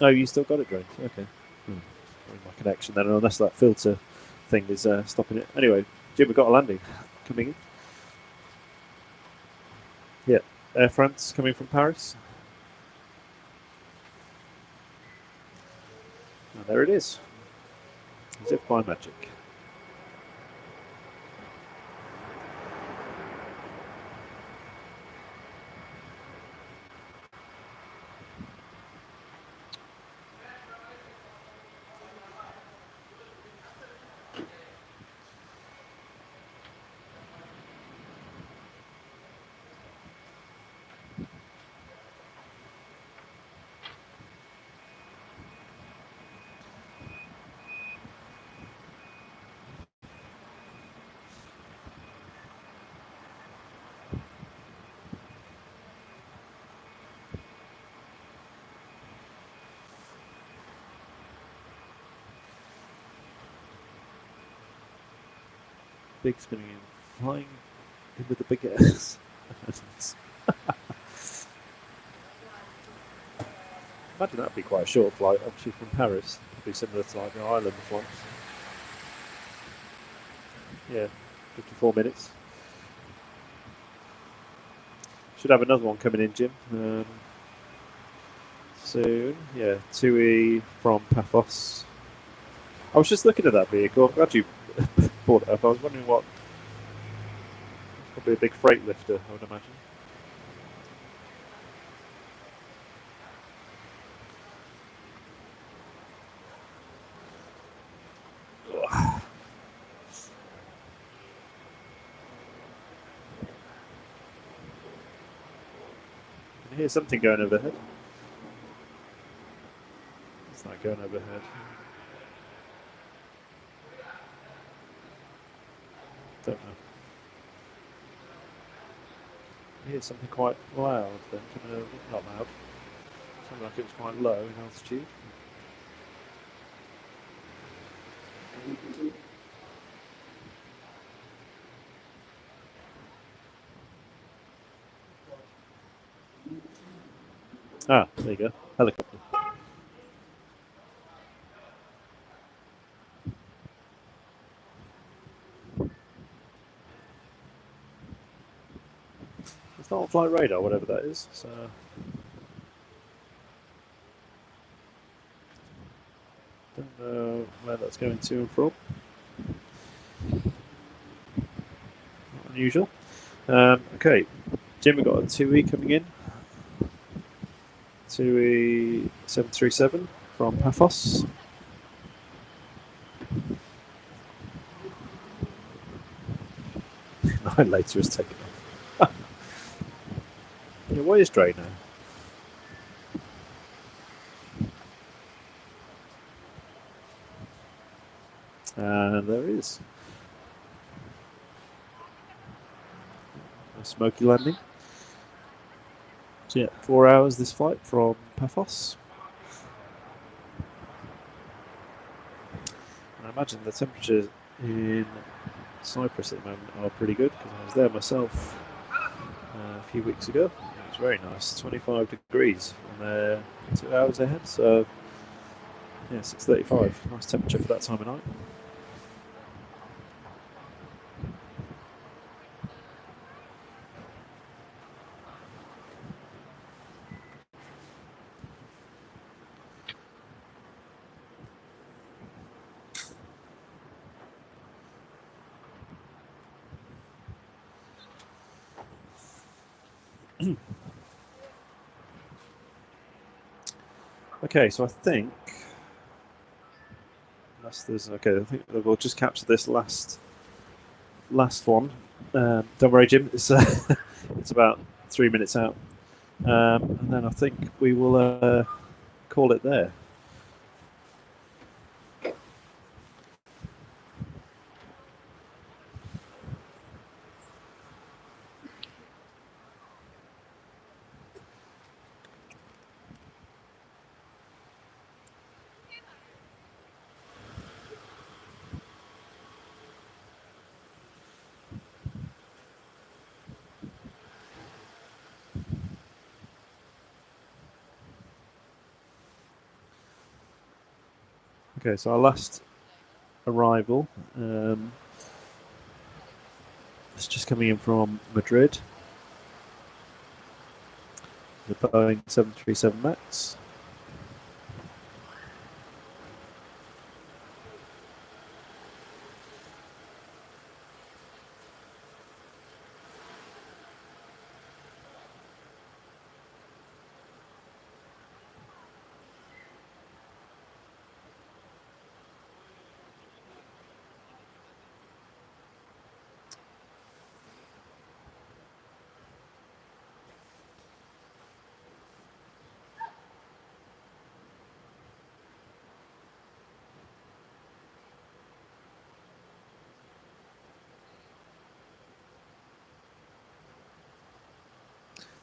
Oh, you still got it, Grace? Okay. My connection then, unless that filter thing is stopping it. Anyway, Jim, we've got a landing coming in. Yeah, Air France coming from Paris. And there it is, as if by magic. Big spinning in, flying in with the big airs. Imagine that'd be quite a short flight, actually, from Paris. It'd be similar to like the Ireland flights. Yeah, 54 minutes. Should have another one coming in, Jim. Soon. Yeah, 2E from Paphos. I was just looking at that vehicle. I'm glad you brought it up. I was wondering what. Probably a big freight lifter, I would imagine. Ugh. I can hear something going overhead. It's not going overhead. Don't know. I hear something quite loud, then not loud. Sounded like it was quite low in altitude. Ah, there you go. Helicopter. It's not on flight radar, whatever that is. So don't know where that's going to and from. Not unusual. Okay, Jim, we've got a 2E coming in. 2E 737 from Paphos. Nine later has taken off. Yeah, what is Dre now? And there is a smoky landing. So yeah, 4 hours this flight from Paphos. And I imagine the temperatures in Cyprus at the moment are pretty good because I was there myself a few weeks ago. It was very nice, 25 degrees, and they're 2 hours ahead. So yeah, 6:35, nice temperature for that time of night. Okay, so I think okay. I think we'll just capture this last one. Don't worry, Jim. It's it's about 3 minutes out. and then I think we will call it there. Okay, so our last arrival is just coming in from Madrid. The Boeing 737 MAX.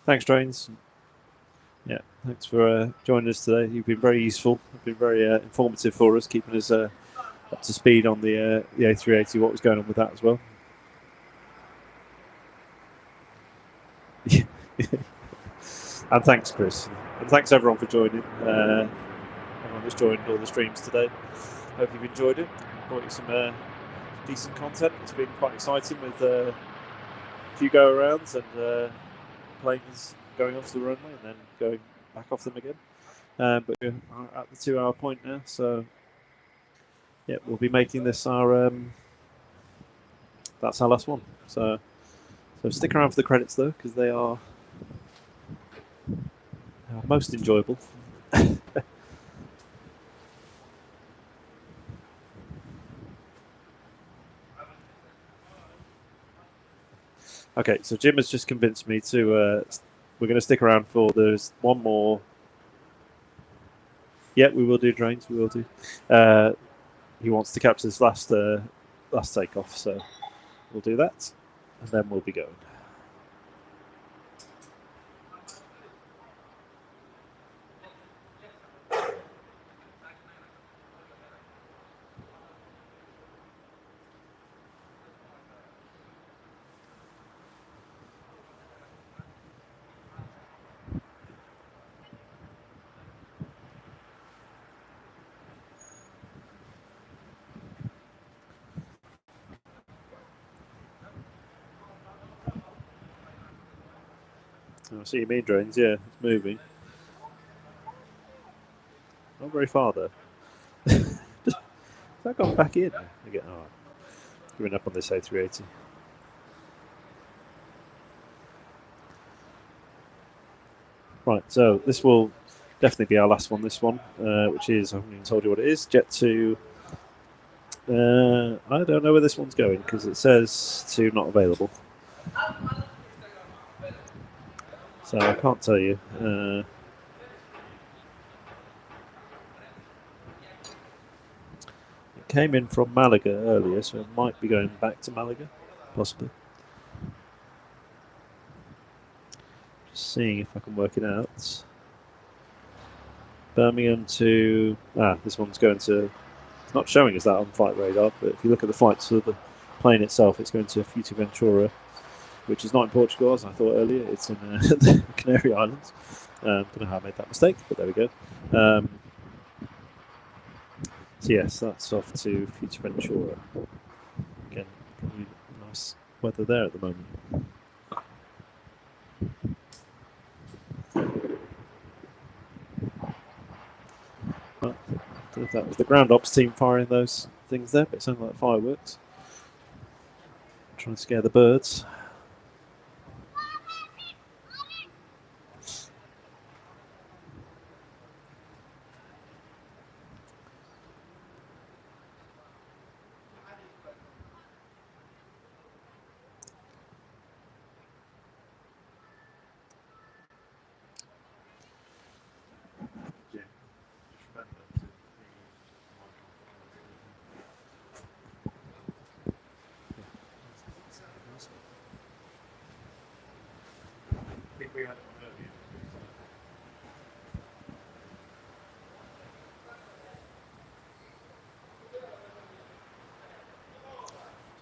Thanks, Drains. Yeah, thanks for joining us today. You've been very useful. You've been very informative for us, keeping us up to speed on the A380, what was going on with that as well. And thanks, Chris. And thanks, everyone, for joining. Everyone that's joined all the streams today. Hope you've enjoyed it. Brought you some decent content. It's been quite exciting with a few go-arounds and planes going onto the runway and then going back off them again. But we're at the 2 hour point now, so yeah, we'll be making this our that's our last one. So stick around for the credits though, because they are most enjoyable. Okay, so Jim has just convinced me to. We're going to stick around for. There's one more. Yeah, we will do Drains. We will do. He wants to capture this last takeoff, so we'll do that, and then we'll be going. I see you mean Drains. Yeah, it's moving. Not very far though. Has that gone back in again? Oh, giving up on this A380. Right, so this will definitely be our last one. This one, which is I haven't even told you what it is. Jet to. I don't know where this one's going because it says to not available. So I can't tell you. It came in from Malaga earlier, so it might be going back to Malaga, possibly. Just seeing if I can work it out. Birmingham to... this one's going to... It's not showing us that on flight radar, but if you look at the flights of the plane itself, it's going to Fuerteventura, which is not in Portugal, as I thought earlier. It's in the Canary Islands. Don't know how I made that mistake, but there we go. So yes, that's off to Fuerteventura. Again, probably nice weather there at the moment. Well, I don't know if that was the ground ops team firing those things there, but it sounded like fireworks. I'm trying to scare the birds.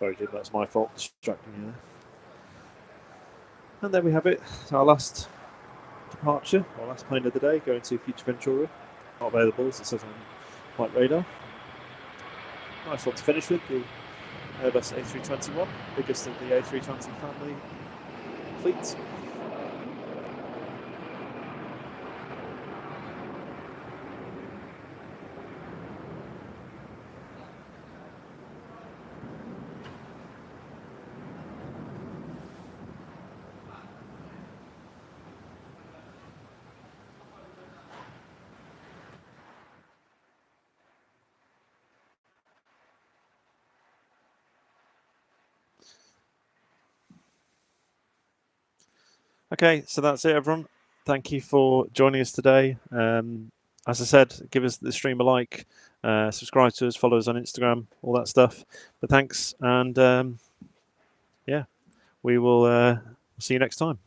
Sorry, Jim, that's my fault, distracting you there. And there we have it, our last departure, our last plane of the day, going to Future Ventura. Not available, as it says on flight radar. Nice one to finish with, the Airbus A321, biggest of the A320 family fleet. Okay, so that's it, everyone. Thank you for joining us today. As I said, give us the stream a like, subscribe to us, follow us on Instagram, all that stuff. But thanks, and yeah, we will see you next time.